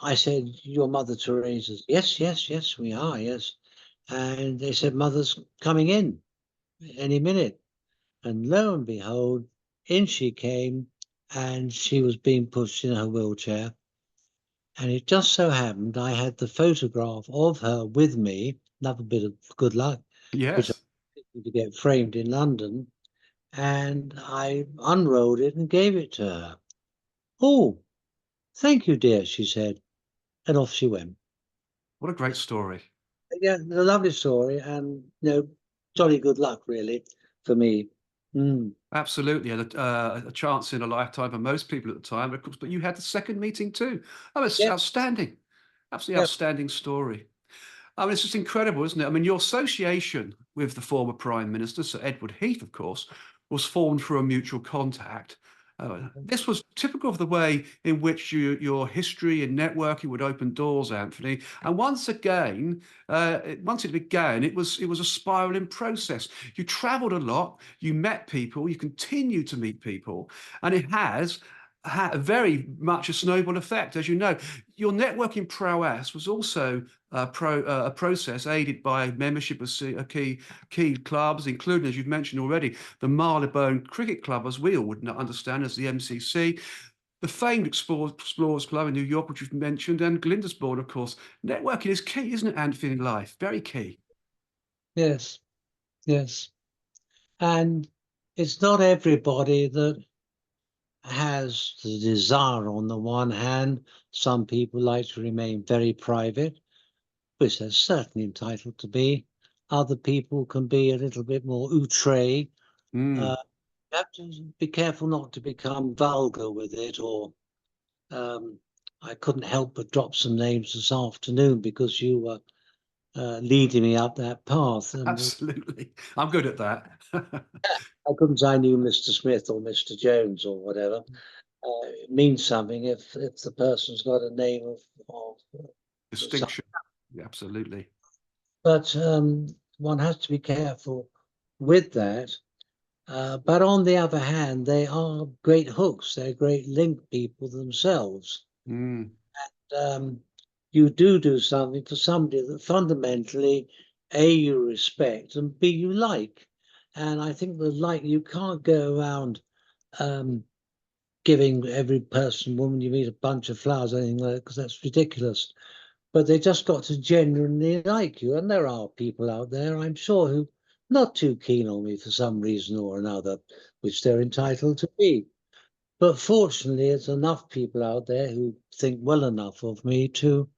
I said, "Your Mother Teresa's?" "Yes, yes, yes, we are, yes." And they said, "Mother's coming in any minute." And lo and behold, in she came, and she was being pushed in her wheelchair. And it just so happened I had the photograph of her with me, another bit of good luck, which I Yes. wanted to get framed in London. And I unrolled it and gave it to her. "Oh, thank you, dear," she said. And off she went. What a great story. Yeah, a lovely story, and jolly good luck, really, for me. Mm. Absolutely, and a chance in a lifetime for most people at the time, of course. But you had the second meeting too. Oh, it's Yeah, outstanding. Absolutely yeah, outstanding story. I mean, it's just incredible, isn't it? I mean, your association with the former Prime Minister, Sir Edward Heath, of course, was formed through a mutual contact. This was typical of the way in which your history and networking would open doors, Anthony. And once again, once it began, it was a spiraling process. You travelled a lot, you met people, you continue to meet people, and it has had very much a snowball effect. As you know, your networking prowess was also a process aided by membership of key clubs, including, as you've mentioned already, the Marylebone Cricket Club, as we all would understand as the MCC, the famed Explorers Club in New York, which you've mentioned, and Glyndesbourne, of course. Networking is key, isn't it, Anthony, in life? Very key. Yes, yes. And it's not everybody that has the desire. On the one hand, some people like to remain very private, which they're certainly entitled to be. Other people can be a little bit more outre. Mm. You have to be careful not to become vulgar with it, or I couldn't help but drop some names this afternoon because you were leading me up that path. And Absolutely. I'm good at that. I couldn't say I knew Mr. Smith or Mr. Jones or whatever. It means something if the person's got a name of Distinction. Yeah, absolutely. but one has to be careful with that. But on the other hand, they are great hooks. They're great link people themselves. Mm. You do something for somebody that fundamentally, A, you respect, and B, you like. And I think you can't go around giving every person, woman you meet, a bunch of flowers or anything like that, because that's ridiculous. But they just got to genuinely like you. And there are people out there, I'm sure, who not too keen on me for some reason or another, which they're entitled to be. But fortunately, there's enough people out there who think well enough of me to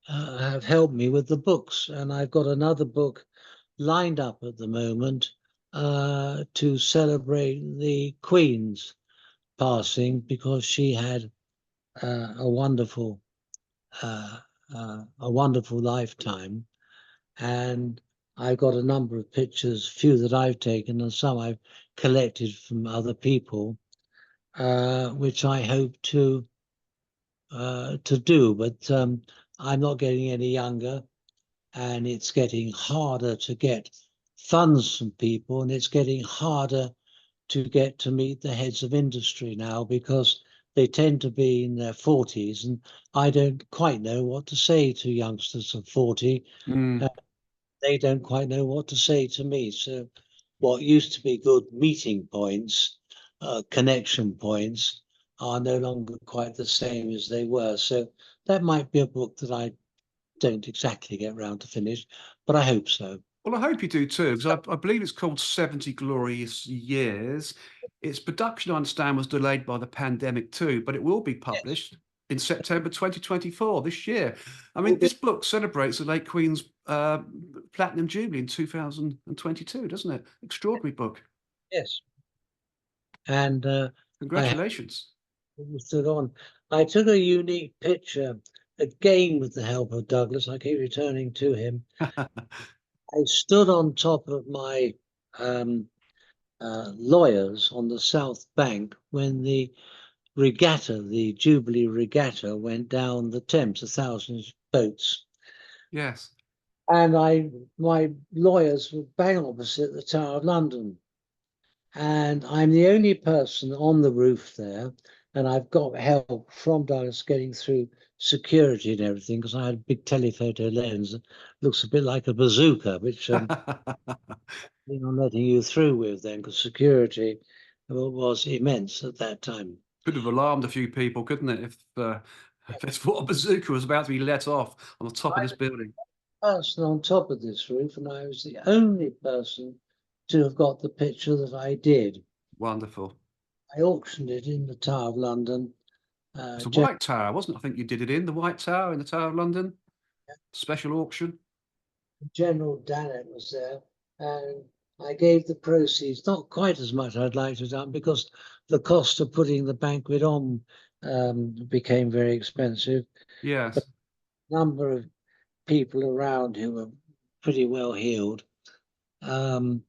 have helped me with the books. And I've got another book lined up at the moment to celebrate the Queen's passing, because she had a wonderful lifetime. And I've got a number of pictures, few that I've taken and some I've collected from other people, which I hope to do. But I'm not getting any younger, and it's getting harder to get funds from people, and it's getting harder to get to meet the heads of industry now, because they tend to be in their 40s, and I don't quite know what to say to youngsters of 40. Mm. They don't quite know what to say to me. So what used to be good meeting points, connection points, are no longer quite the same as they were. So that might be a book that I don't exactly get round to finish, but I hope so. Well, I hope you do too, because I believe it's called 70 Glorious Years. Its production, I understand, was delayed by the pandemic too, but it will be published in September 2024, this year. I mean, this book celebrates the late Queen's Platinum Jubilee in 2022, doesn't it? Extraordinary book. Yes. And Congratulations. stood on. I took a unique picture, again with the help of Douglas. I keep returning to him. I stood on top of my lawyers on the South Bank when the regatta, the Jubilee regatta, went down the Thames, 1,000 boats. Yes. And my lawyers were bang opposite the Tower of London. And I'm the only person on the roof there. And I've got help from Douglas getting through security and everything, because I had a big telephoto lens that looks a bit like a bazooka, which I'm letting you through with then, because security was immense at that time. Could have alarmed a few people, couldn't it, if this water bazooka was about to be let off on the top of this building? Person on top of this roof, and I was the only person to have got the picture that I did. Wonderful. I auctioned it in the Tower of London. It's a White Tower, wasn't it? I think you did it in the White Tower in the Tower of London. Special auction. General Dannett was there, and I gave the proceeds, not quite as much I'd like to have done, because the cost of putting the banquet on became very expensive. Yes. But a number of people around who were pretty well heeled. One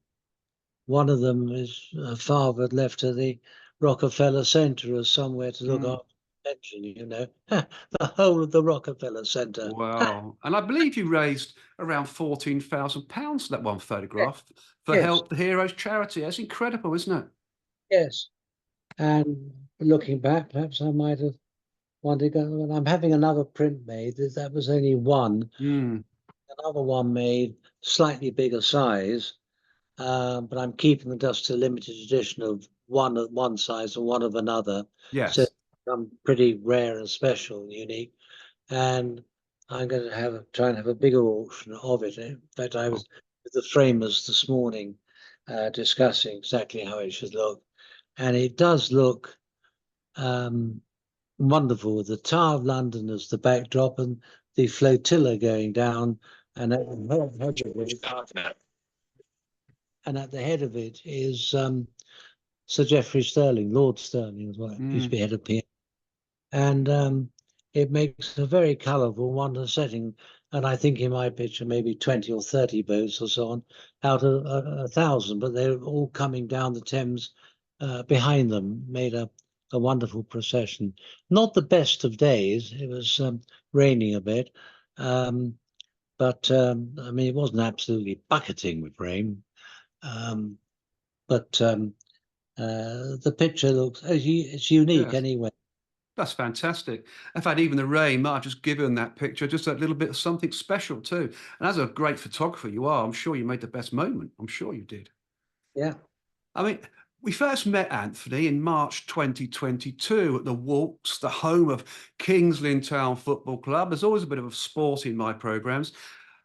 of them, his father had left her the Rockefeller Center as somewhere to look Mm. after pension, you know, the whole of the Rockefeller Center. Wow. And I believe you raised around £14,000 for that one photograph for Yes, Help the Heroes charity. That's incredible, isn't it? yes. And looking back, perhaps I might have wanted to go. And I'm having another print made. That was only one. Mm. Another one made slightly bigger size, but I'm keeping just a limited edition of one of one size and one of another. So Yes. I'm pretty rare and special and unique. And I'm going to try and have a bigger auction of it. In fact, I Oh, was with the framers this morning discussing exactly how it should look. And it does look wonderful with the Tower of London as the backdrop and the flotilla going down. And at the head of it is Sir Geoffrey Sterling, Lord Sterling, as well, used to mm. be head of PM. And it makes a very colourful, wonderful setting. And I think in my picture, maybe 20 or 30 boats or so on, out of 1,000, but they're all coming down the Thames behind them, made a wonderful procession. Not the best of days. It was raining a bit. But I mean, it wasn't absolutely bucketing with rain. But the picture looks, it's unique Yes. anyway. That's fantastic. In fact, even the rain might have just given that picture just a little bit of something special too. And as a great photographer you are, I'm sure you made the best moment. I'm sure you did. Yeah. I mean, we first met Anthony in March 2022 at the Walks, the home of Kings Lynn Town Football Club. There's always a bit of sport in my programmes.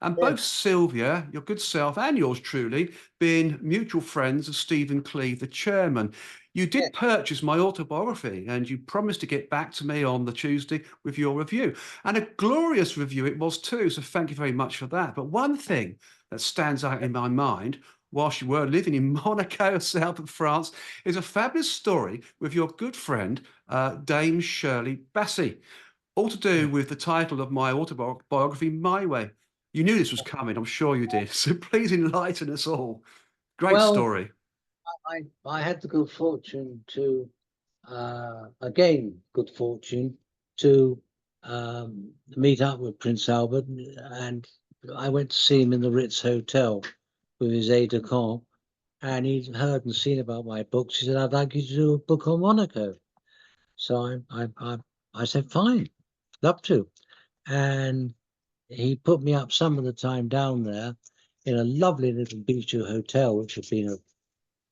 And Yeah. both Sylvia, your good self, and yours truly, being mutual friends of Stephen Cleeve, the chairman. You Yeah. did purchase my autobiography and you promised to get back to me on the Tuesday with your review. And a glorious review it was too, so thank you very much for that. But one thing that stands out in my mind whilst you were living in Monaco, south of France, is a fabulous story with your good friend, Dame Shirley Bassey, all to do with the title of my autobiography, My Way. You knew this was coming, I'm sure you did. So please enlighten us all. Great Well, story. I had the good fortune to, again, good fortune to meet up with Prince Albert, and I went to see him in the Ritz Hotel with his aide-de-camp, and he'd heard and seen about my books. He said, "I'd like you to do a book on Monaco." So I said, "Fine, love to." And he put me up some of the time down there in a lovely little Bijou hotel, which had been a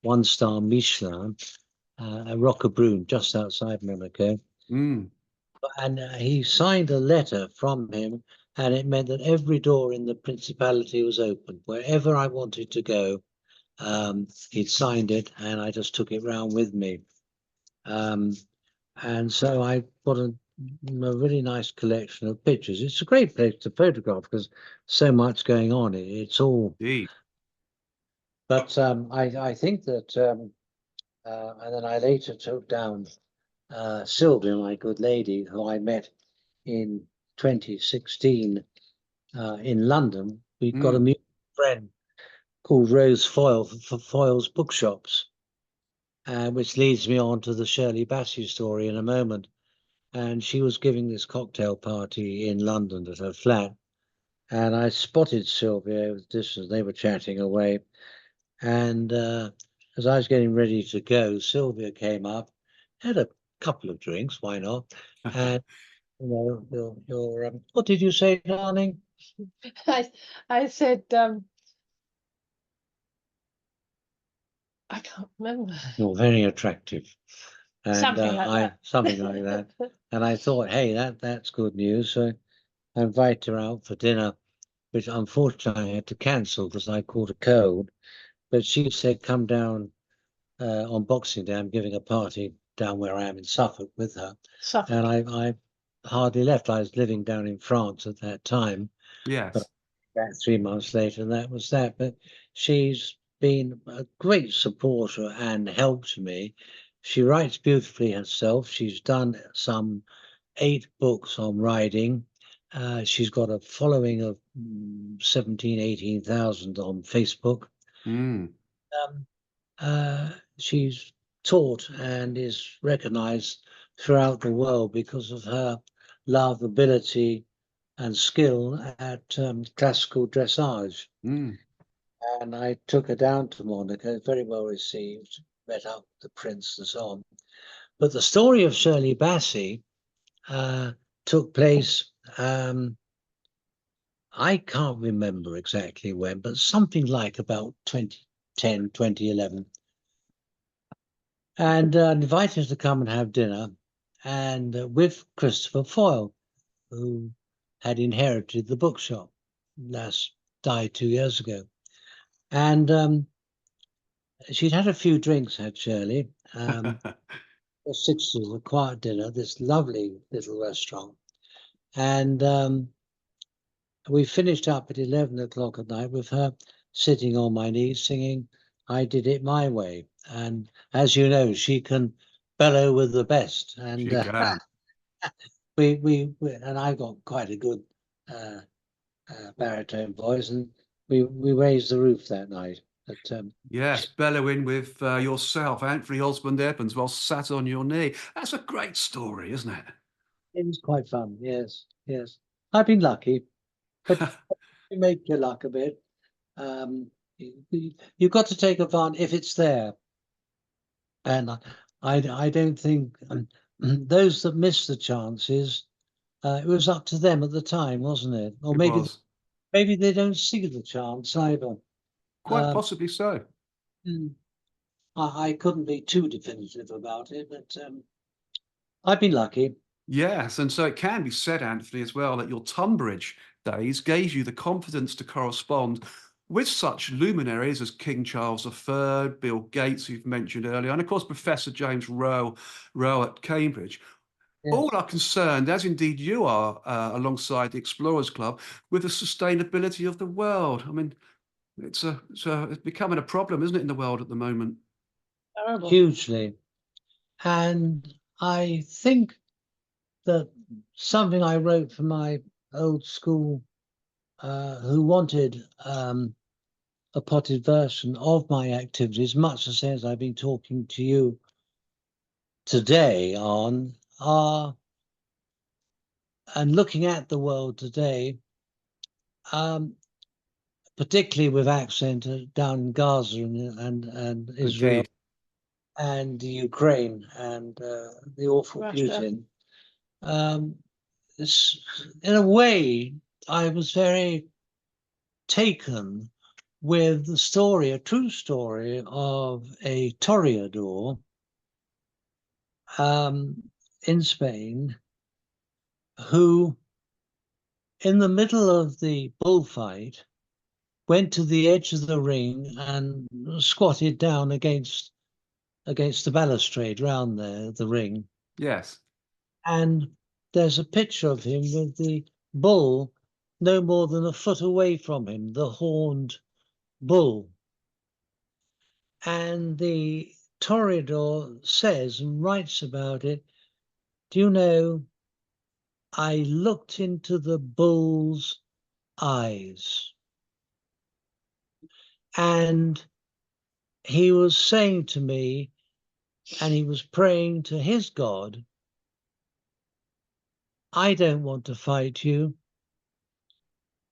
one-star Michelin, a Roquebrune just outside Monaco. Mm. And he signed a letter from him, and it meant that every door in the Principality was open. Wherever I wanted to go, he'd signed it, and I just took it round with me. And so I got a really nice collection of pictures. It's a great place to photograph because so much going on. It's all, Indeed. but I think that, and then I later took down Sylvia, my good lady, who I met in 2016 in London. We've got a Mm. mutual friend called Rose Foyle for Foyle's Bookshops, which leads me on to the Shirley Bassey story in a moment. And she was giving this cocktail party in London at her flat, and I spotted Sylvia over the distance. They were chatting away, and as I was getting ready to go, Sylvia came up, had a couple of drinks, why not? And you know, what did you say, darling? I said, I can't remember. You're very attractive, and Something like that. something like that. And I thought, hey, that's good news. So I invited her out for dinner, which unfortunately I had to cancel because I caught a cold. But she said, come down on Boxing Day. I'm giving a party down where I am in Suffolk with her. Suffolk. And I hardly left. I was living down in France at that time, but Yes. back 3 months later, and that was that. But she's been a great supporter and help to me. She writes beautifully herself. She's done some 8 books on riding. She's got a following of 17, 18,000 on Facebook. Mm. Um, she's taught and is recognized throughout the world because of her love, ability, and skill at classical dressage. Mm. And I took her down to Monaco, very well received, met up with the prince and so on. But the story of Shirley Bassey took place, I can't remember exactly when, but something like about 2010, 2011. And invited to come and have dinner, and with Christopher Foyle, who had inherited the bookshop, last died 2 years ago. And she'd had a few drinks, had Shirley. The Sixers, a quiet dinner, this lovely little restaurant. And we finished up at 11 o'clock at night with her sitting on my knees singing I Did It My Way. And as you know, she can bellow with the best. And She can. we and I got quite a good baritone voice, and we raised the roof that night. But Yes, bellowing with yourself, Anthony Osmond-Evans, while sat on your knee. That's a great story, isn't it? it was quite fun. Yes, yes. I've been lucky, but you make your luck a bit. You've got to take advantage if it's there. And I don't think those that miss the chances, it was up to them at the time, wasn't it? Or It was. maybe they don't see the chance either. Quite Um, possibly so. I couldn't be too definitive about it, but I've been lucky. Yes, and so it can be said, Anthony, as well, that your Tonbridge days gave you the confidence to correspond with such luminaries as King Charles III, Bill Gates, who've mentioned earlier, and of course Professor James Rowe at Cambridge. All Yes. are concerned, as indeed you are, alongside the Explorers Club, with the sustainability of the world. I mean, it's becoming a problem, isn't it, in the world at the moment? Terrible. Hugely. And I think that something I wrote for my old school who wanted a potted version of my activities, much the same as I've been talking to you today on, are and looking at the world today, particularly with accent down in Gaza and Israel Indeed. and the Ukraine and the awful Russia. Putin. In a way, I was very taken with the story, a true story of a toreador in Spain who, in the middle of the bullfight, went to the edge of the ring and squatted down against the balustrade round there, the ring. Yes. And there's a picture of him with the bull no more than a foot away from him, the horned bull. And the toreador says and writes about it, do you know, I looked into the bull's eyes, and he was saying to me, and he was praying to his God, I don't want to fight you.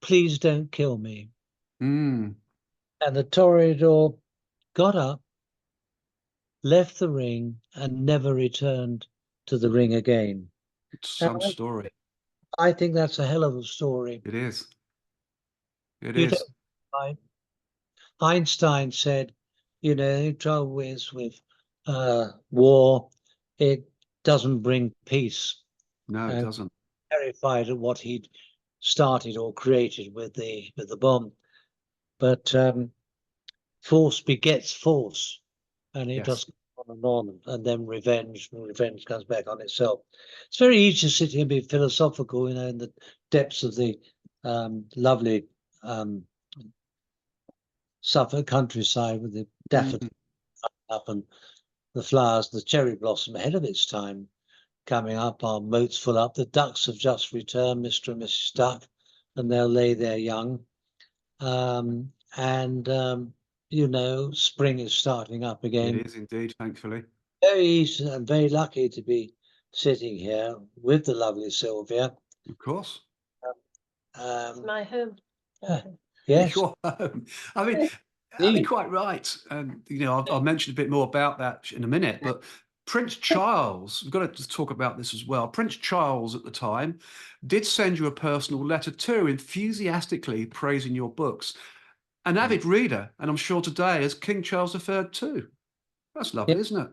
Please don't kill me. Mm. And the toreador got up, left the ring, and never returned to the ring again. It's And some story. I think that's a hell of a story. It is. It You is. don't fight. Einstein said, you know, the trouble is with war, it doesn't bring peace. No, it And doesn't. terrified at what he'd started or created with the bomb. But force begets force, and it Yes. just goes on, and then revenge, and revenge comes back on itself. It's very easy to sit here and be philosophical, you know, in the depths of the lovely Suffolk countryside with the daffodils Mm. up and the flowers, the cherry blossom ahead of its time coming up, our moats full up. The ducks have just returned, Mr. and Mrs. Duck, and they'll lay their young. And you know, spring is starting up It again. is indeed, thankfully. very easy and very lucky to be sitting here with the lovely Sylvia. Of course. It's my home. Yes, Your home. I mean, indeed. quite right. And, you know, I'll mention a bit more about that in a minute, but Prince Charles, we've got to just talk about this as well. Prince Charles at the time did send you a personal letter too, enthusiastically praising your books. An avid reader, and I'm sure today as King Charles III too. That's lovely, isn't it?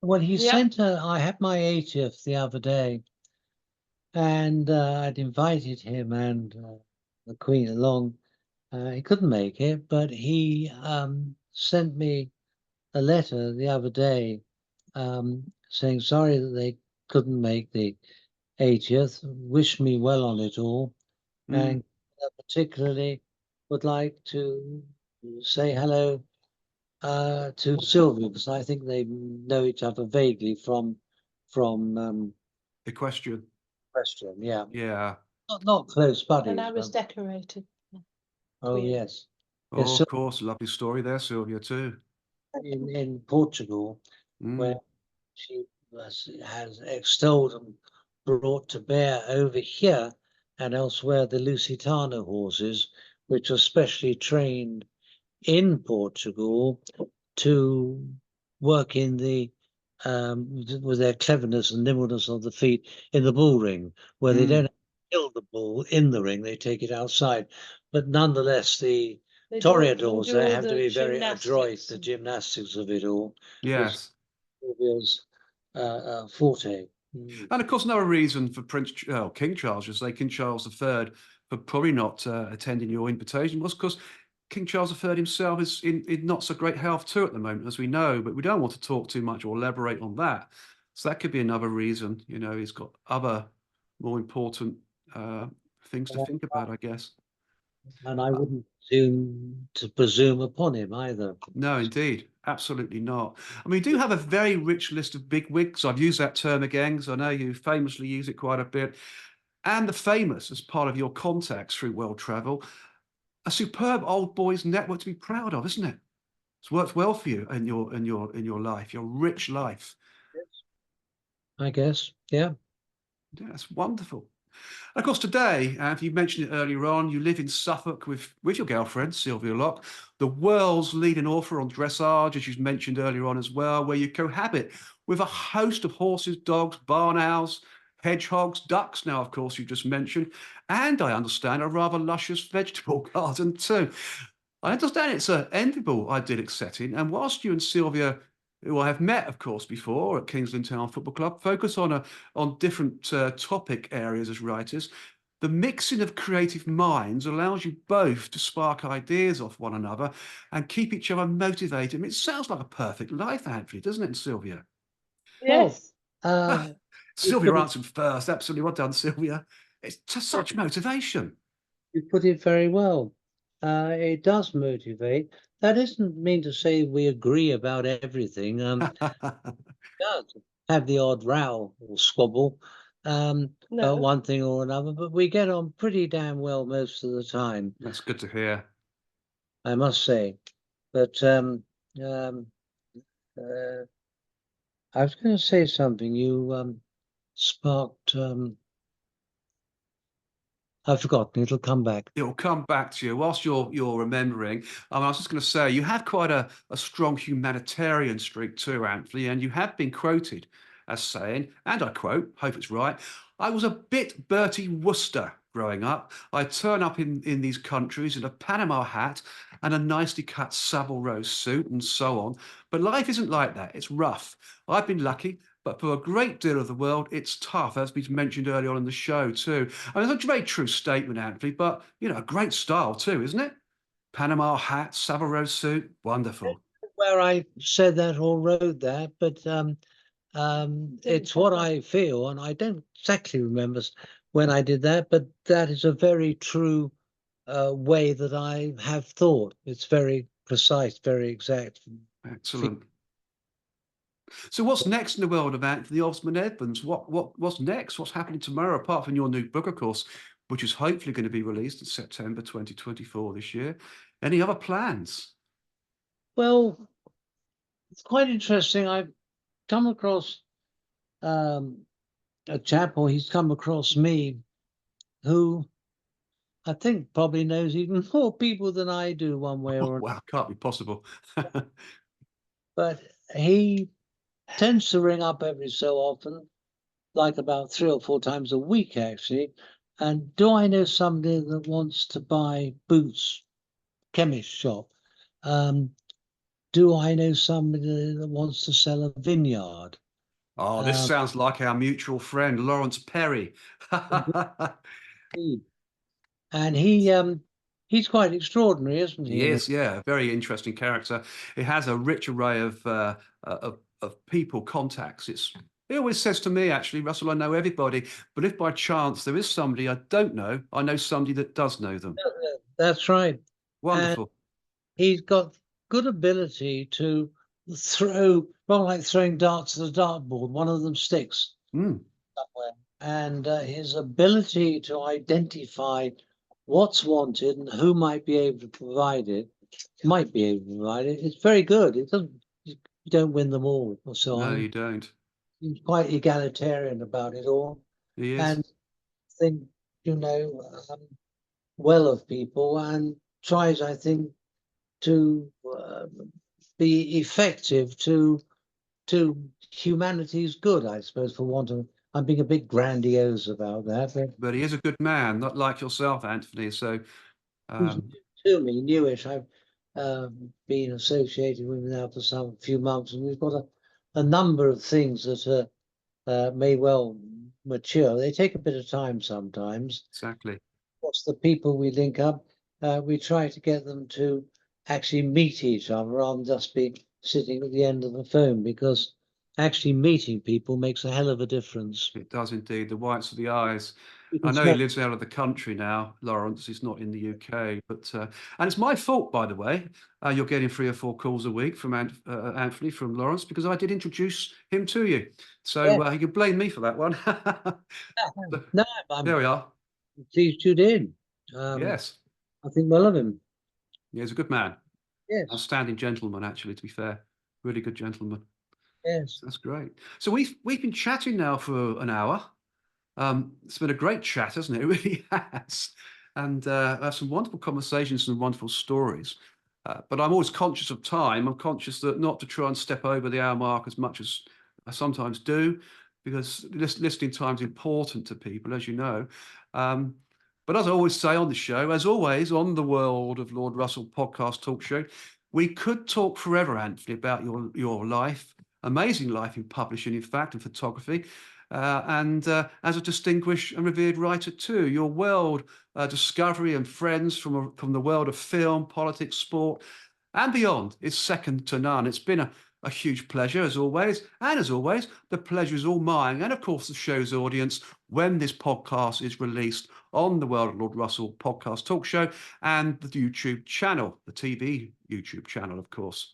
Well, he Yeah. sent her. I had my 80th the other day, and I'd invited him and the Queen along. He couldn't make it, but he sent me a letter the other day saying sorry that they couldn't make the 80th, wished me well on it all, Mm. and particularly would like to say hello to Sylvia, because I think they know each other vaguely from The question. Question. Yeah, Yeah. not close buddies. And I was but- decorated. oh Queen. yes, Oh, yes. of course. Lovely story there, Sylvia, too. In Portugal, where Mm. she has extolled and brought to bear over here and elsewhere the Lusitano horses, which are specially trained in Portugal to work in the with their cleverness and nimbleness of the feet in the bull ring, where they Mm. don't kill the bull in the ring, they take it outside. But nonetheless, the They toreadors do they all have to the be very adroit, gymnastics the and- gymnastics of it all, which Yes. is forte. And of course, another reason for King Charles, just say King Charles III, for probably not attending your invitation was because King Charles III himself is in not so great health too at the moment, as we know, but we don't want to talk too much or elaborate on that. So that could be another reason. You know, he's got other more important things to think about, I guess. And I wouldn't presume upon him either. No, indeed. Absolutely not. I mean, you do have a very rich list of bigwigs. I've used that term again because I know you famously use it quite a bit. And the famous as part of your contacts through world travel. A superb old boys network to be proud of, isn't it? It's worked well for you in your life, your rich life. I guess, yeah. Yeah, that's wonderful. Of course, today, and you mentioned it earlier on, you live in Suffolk with your girlfriend, Sylvia Loch, the world's leading author on dressage, as you mentioned earlier on as well, where you cohabit with a host of horses, dogs, barn owls, hedgehogs, ducks now, of course, you just mentioned, and I understand a rather luscious vegetable garden too. I understand it's an enviable idyllic setting, and whilst you and Sylvia, who I have met, of course, before at Kingsland Town Football Club, focus on different topic areas as writers, the mixing of creative minds allows you both to spark ideas off one another and keep each other motivated. I mean, it sounds like a perfect life, Anthony, doesn't it, Sylvia? Yes. You Sylvia put it, answered first. Absolutely well done, Sylvia. It's just such motivation. you put it very well. It does motivate. That doesn't mean to say we agree about everything. Does have the odd row or squabble No. about one thing or another, but we get on pretty damn well most of the time, That's good to hear. I must say. But um, uh, I was going to say something. You sparked. I've forgotten. It'll come back. It'll come back to you whilst you're remembering. I was just going to say you have quite a strong humanitarian streak too, Anthony, and you have been quoted as saying, and I quote, hope it's right, I was a bit Bertie Wooster growing up. I turn up in these countries in a Panama hat and a nicely cut Savile Row suit and so on. But life isn't like that. It's rough. I've been lucky. But for a great deal of the world, it's tough, as we mentioned earlier on in the show, too. I mean, it's a very true statement, Anthony, but, you know, a great style, too, isn't it? Panama hat, Savile Row suit, wonderful. Where I said that or wrote that, but it's what I feel, and I don't exactly remember when I did that, but that is a very true way that I have thought. It's very precise, very exact. Excellent. So what's next in the world of Anthony Osmond-Evans? What's next? What's happening tomorrow, apart from your new book, of course, which is hopefully going to be released in September 2024 this year? Any other plans? Well, it's quite interesting. come across a chap, or he's come across me, who I think probably knows even more people than I do, one way or another. Wow, can't be possible. But he tends to ring up every so often, like about 3 or 4 times a week, actually. And do I know somebody that wants to buy boots? Chemist shop. Do I know somebody that wants to sell a vineyard? Oh, this Um, sounds like our mutual friend, Lawrence Perry. and he's quite extraordinary, isn't he? He is, yeah, a very interesting character. It has a rich array of people contacts. He always says to me, actually, Russell, I know everybody, but if by chance there is somebody I don't know, I know somebody that does know them. That's right. And Wonderful. he's got good ability to throw, well, like throwing darts at a dartboard. One of them sticks Mm, somewhere. And his ability to identify what's wanted and who might be able to provide it, it's very good. It doesn't, you don't win them all or so no, on. you don't. He's quite egalitarian about it all, He is. and think, you know, well of people, and tries, I think, to be effective to humanity's good, I suppose, for want of. I'm being a bit grandiose about that, but But he is a good man, not like yourself, Anthony. So, who's um, to me newish. I've been associated with him now for some few months, and we've got a number of things that may well mature. They take a bit of time sometimes. exactly. What's the people we link up? We try to get them to actually meet each other rather than just be sitting at the end of the phone, because actually meeting people makes a hell of a difference. It does indeed. The whites of the eyes. You I can know he smell. lives out of the country now, Lawrence. He's not in the UK, but and it's my fault, by the way. You're getting 3 or 4 calls a week from Anthony, from Lawrence, because I did introduce him to you. Yeah, So you can blame me for that one. So, no, there I'm we are. pleased you did. Yes, I think well of him. yeah, he's a good man, Yes, outstanding gentleman. Actually, to be fair, really good gentleman. yes. So that's great. So we've been chatting now for an hour. It's been a great chat, hasn't it? It really has. And had some wonderful conversations and wonderful stories. But I'm always conscious of time. I'm conscious that not to try and step over the hour mark as much as I sometimes do, because listening time is important to people, as you know. Um, but as I always say on the show, as always on the World of Lord Russell podcast talk show, we could talk forever, Anthony, about your life, amazing life in publishing, in fact, and photography. And as a distinguished and revered writer too, your world discovery and friends from the world of film, politics, sport, and beyond is second to none. It's been a huge pleasure as always, and as always, the pleasure is all mine, and of course the show's audience when this podcast is released on the World of Lord Russell podcast talk show and the YouTube channel, the TV YouTube channel, of course.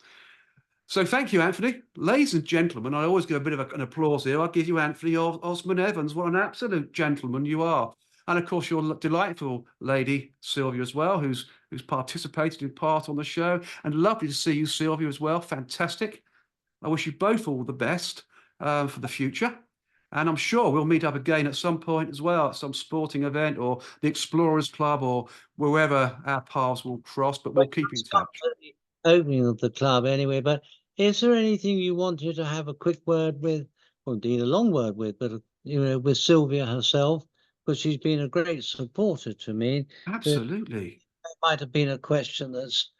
So thank you, Anthony. Ladies and gentlemen, I always give a bit of an applause here. I'll give you Anthony Osmond-Evans. What an absolute gentleman you are. And of course, your delightful lady, Sylvia, as well, who's participated in part on the show. And lovely to see you, Sylvia, as well. Fantastic. I wish you both all the best for the future. And I'm sure we'll meet up again at some point as well, at some sporting event or the Explorers Club or wherever our paths will cross, but we'll keep in touch. Opening of the club anyway, but is there anything you wanted to have a quick word with, or indeed a long word with, but with Sylvia herself, because she's been a great supporter to me. Absolutely. There might have been a question that's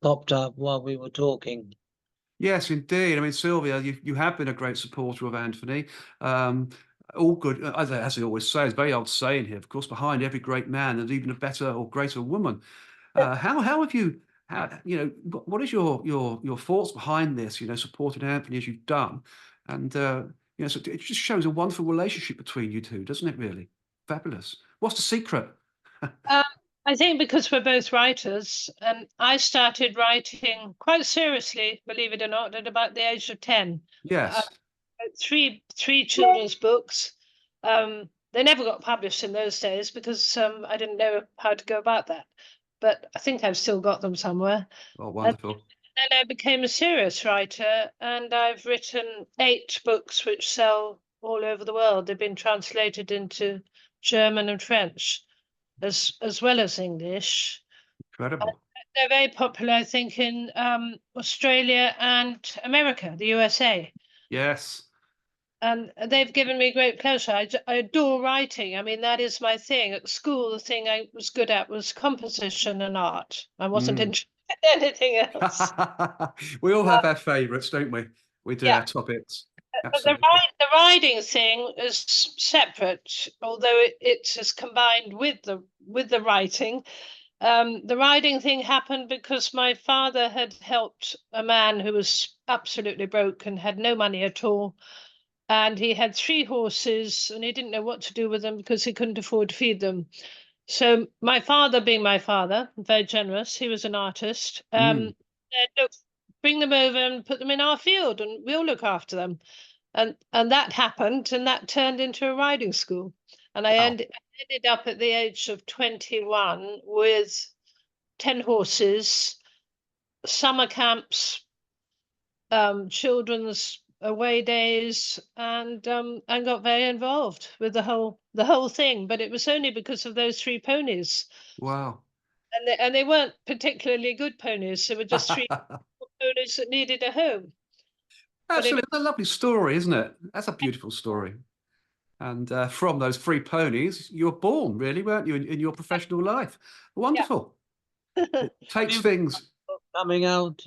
popped up while we were talking. Yes, indeed. I mean, Sylvia, you have been a great supporter of Anthony. All good, as I always say, it's a very old saying here. Of course, behind every great man, there's even a better or greater woman. How have you? What is your thoughts behind this? Supporting Anthony as you've done, and so it just shows a wonderful relationship between you two, doesn't it? Really, fabulous. What's the secret? Um, I think because we're both writers, I started writing quite seriously, believe it or not, at about the age of 10. Yes. Three children's books. They never got published in those days because I didn't know how to go about that. But I think I've still got them somewhere. Oh, And wonderful. then I became a serious writer, and I've written 8 books which sell all over the world. They've been translated into German and French, as well as English. Incredible. They're very popular, I think, in Australia and America, the USA. Yes. And they've given me great pleasure. I adore writing. I mean, that is my thing. At school, the thing I was good at was composition and art. I wasn't Mm. interested in anything else. We all have our favourites, don't we? We do Yeah. our topics. But the Absolutely. the writing thing is separate, although it is combined with the writing. The writing thing happened because my father had helped a man who was absolutely broke and had no money at all. And he had 3 horses and he didn't know what to do with them because he couldn't afford to feed them. So my father, being my father, very generous, he was an artist, Mm. said, look, bring them over and put them in our field and we'll look after them. And that happened, and that turned into a riding school. And I Wow. ended up at the age of 21 with 10 horses, summer camps, children's away days, and got very involved with the whole thing. But it was only because of those 3 ponies, Wow. and they weren't particularly good ponies. They were just 3 ponies that needed a home. But it Absolutely. That's a lovely story, isn't it? That's a beautiful story. And from those 3 ponies, you were born, really, weren't you, in your professional life? Wonderful. It takes New things. book coming out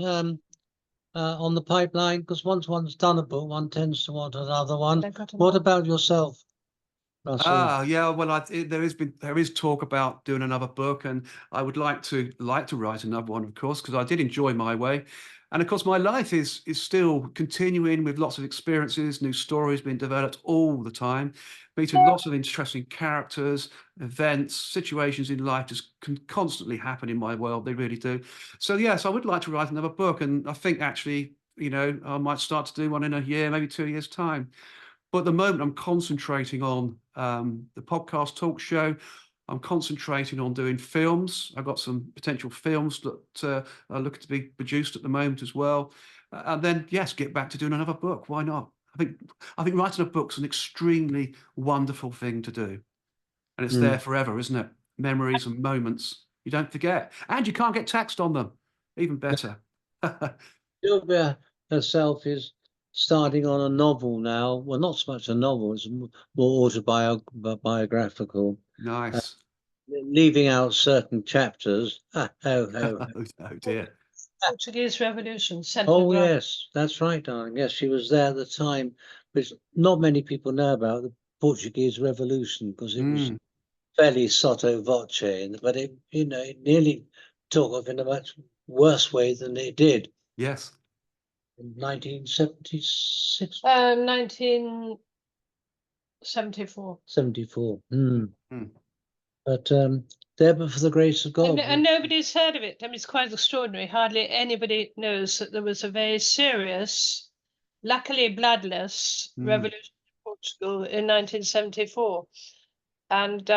on the pipeline, because once one's done a book, one tends to want another one. What about yourself, Russell? Yeah. Well, there is talk about doing another book, and I would like to write another one, of course, because I did enjoy my way, and of course, my life is still continuing with lots of experiences, new stories being developed all the time, meeting lots of interesting characters, events, situations in life just can constantly happen in my world. They really do. So yes, I would like to write another book, and I think actually, I might start to do one in a year, maybe 2 years' time. But at the moment, I'm concentrating on the podcast talk show. I'm concentrating on doing films. I've got some potential films that are looking to be produced at the moment as well. And then, yes, get back to doing another book. Why not? I think writing a book's an extremely wonderful thing to do. And it's there forever, isn't it? Memories and moments you don't forget. And you can't get taxed on them. Even better. Sylvia herself is starting on a novel now. Well, not so much a novel, it's more autobiographical, Nice. leaving out certain chapters. Oh dear. Portuguese Revolution, Oh, yes, that's right, darling. Yes, she was there at the time, which not many people know about the Portuguese Revolution, because it was Mm, fairly sotto voce, but it nearly took off in a much worse way than it did yes. in 1976. 1974. 74. Mm. But there, but for the grace of God. And nobody's heard of it. I mean, it's quite extraordinary. Hardly anybody knows that there was a very serious, luckily bloodless revolution in Portugal in 1974. And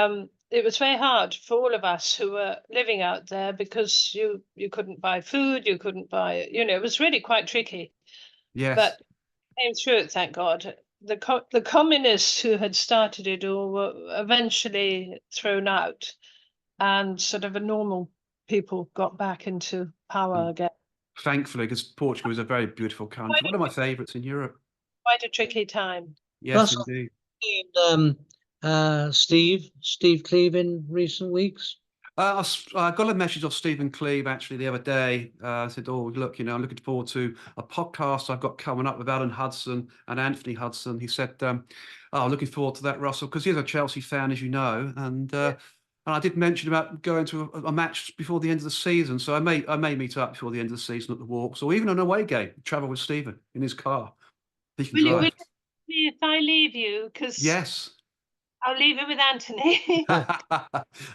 it was very hard for all of us who were living out there because you couldn't buy food, you couldn't buy, it was really quite tricky. Yes. But came through it, thank God. The communists who had started it all were eventually thrown out, and sort of a normal people got back into power again. Thankfully, because Portugal is a very beautiful country, one of my favourites in Europe. Quite a tricky time. Yes, Russell, indeed. Steve Cleve in recent weeks. I got a message off Stephen Cleve actually the other day. I said, "Oh, look, I'm looking forward to a podcast I've got coming up with Alan Hudson and Anthony Hudson." He said, "Oh, looking forward to that, Russell, because he's a Chelsea fan, as you know, and I did mention about going to a match before the end of the season, so I may meet up before the end of the season at the Walks, or even an away game. Travel with Stephen in his car. He can drive." If I leave you, because Yes. I'll leave it with Anthony.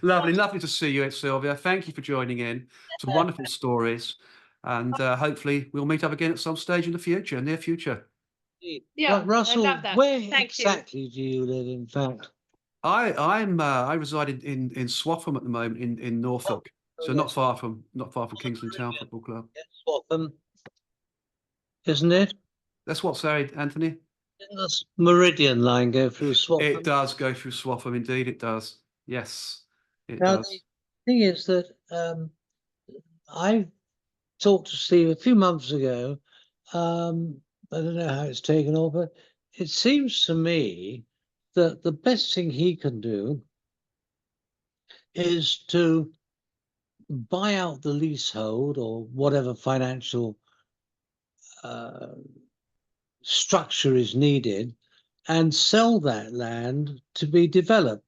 Lovely to see you, Sylvia. Thank you for joining in. Some wonderful stories, and hopefully we'll meet up again at some stage in the future, near future. Yeah, Russell, I love that. where Thank you. exactly do you live, in fact? I reside in Swaffham at the moment in Norfolk, so yes. not far from Kingsland Town Football Club. Yes, Swaffham. isn't it? That's what, sorry, Anthony? Didn't the Meridian line go through It Swaffham? does go through Swaffham, indeed it does. Yes, it Now, the does. thing is that I talked to Steve a few months ago. I don't know how it's taken off, but it seems to me that the best thing he can do is to buy out the leasehold or whatever financial uh, structure is needed and sell that land to be developed.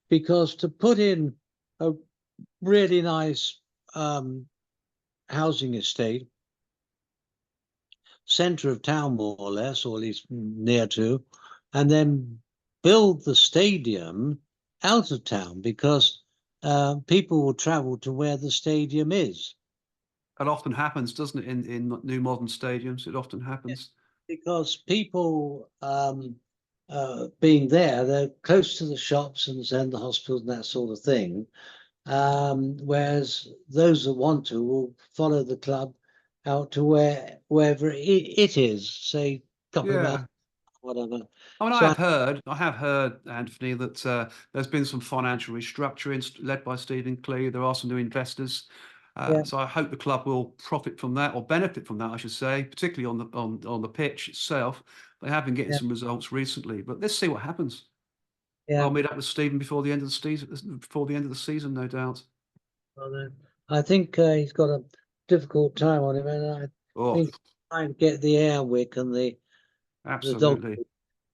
Because to put in a really nice housing estate, center of town more or less, or at least near to, and then build the stadium out of town, because people will travel to where the stadium is. It often happens, doesn't it, in new modern stadiums? It often happens. Because people being there, they're close to the shops and the hospitals and that sort of thing. Whereas those that want to will follow the club out to wherever it is, say a couple of hours, Yeah. whatever. I mean, So I have heard, Anthony, that there's been some financial restructuring led by Stephen Clee. There are some new investors. yeah, So I hope the club will profit from that, or benefit from that, I should say, particularly on the pitch itself. They have been getting yeah, some results recently, but let's see what happens. yeah. I'll meet up with Stephen before the end of the season, no doubt. Well, I think he's got a difficult time on him, and I Oh, think trying to get the Airwick and the dog absolutely,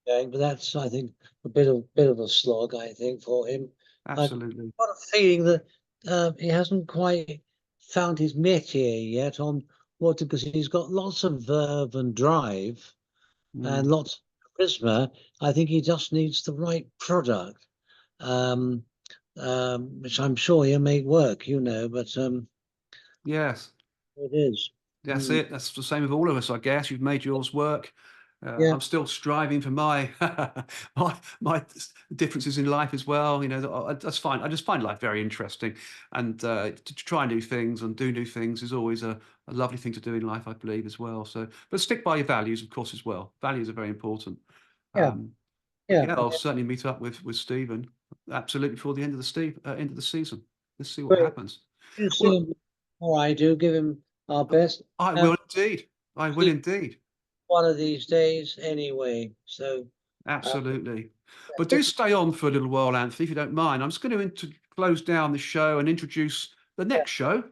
going, but that's, I think, a bit of a slog, I think, for him. I've absolutely. got a feeling that he hasn't quite found his métier yet on what to, because he's got lots of verve and drive and Mm. lots of charisma. I think he just needs the right product, um, which I'm sure he'll make work, but Yes. it is. That's Mm, it. That's the same with all of us, I guess. You've made yours work. yeah, I'm still striving for my my differences in life as well. That's fine. I just find life very interesting, and to try new things and do new things is always a lovely thing to do in life, I believe, as well. So, but stick by your values, of course, as well. Values are very important. yeah, Um, but yeah. yeah, I'll certainly meet up with Stephen absolutely before the end of the season. Let's see what Great. happens. You see Well, him, or I do, give him our best. I Um, will indeed. I will see indeed. one of these days anyway. So, uh, Absolutely. But do stay on for a little while, Anthony, if you don't mind. I'm just going to close down the show and introduce the yeah, next show,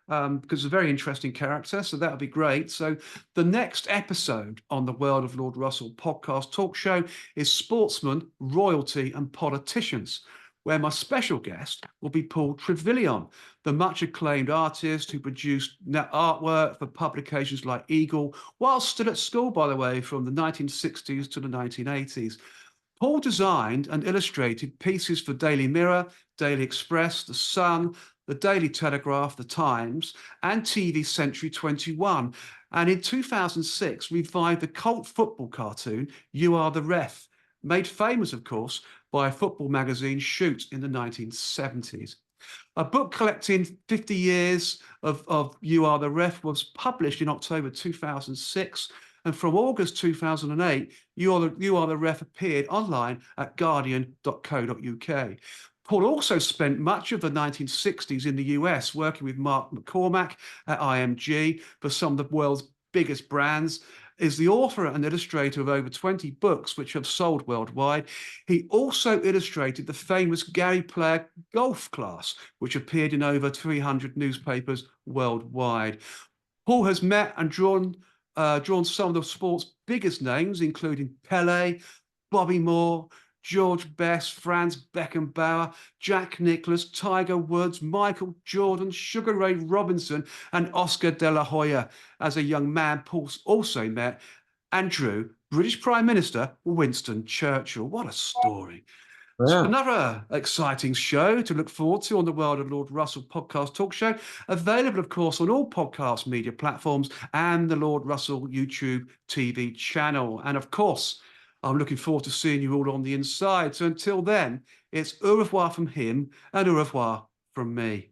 because it's a very interesting character. So that'll be great. So the next episode on the World of Lord Russell podcast talk show is Sportsmen, Royalty and Politicians, where my special guest will be Paul Trevilion, the much acclaimed artist who produced artwork for publications like Eagle, while still at school, by the way, from the 1960s to the 1980s. Paul designed and illustrated pieces for Daily Mirror, Daily Express, The Sun, the Daily Telegraph, The Times, and TV Century 21. And in 2006, revived the cult football cartoon, You Are the Ref, made famous, of course, by a football magazine Shoot in the 1970s. A book collecting 50 years of You Are the Ref was published in October 2006. And from August 2008, You Are the Ref appeared online at guardian.co.uk. Paul also spent much of the 1960s in the US working with Mark McCormack at IMG for some of the world's biggest brands. Is the author and illustrator of over 20 books which have sold worldwide. He also illustrated the famous Gary Player golf class, which appeared in over 300 newspapers worldwide. Paul has met and drawn some of the sport's biggest names, including Pele, Bobby Moore, George Best, Franz Beckenbauer, Jack Nicklaus, Tiger Woods, Michael Jordan, Sugar Ray Robinson, and Oscar de la Hoya. As a young man, Paul also met and drew British Prime Minister Winston Churchill. What a story. So yeah. another exciting show to look forward to on the World of Lord Russell podcast talk show, available, of course, on all podcast media platforms and the Lord Russell YouTube TV channel. And of course, I'm looking forward to seeing you all on the inside. So until then, it's au revoir from him and au revoir from me.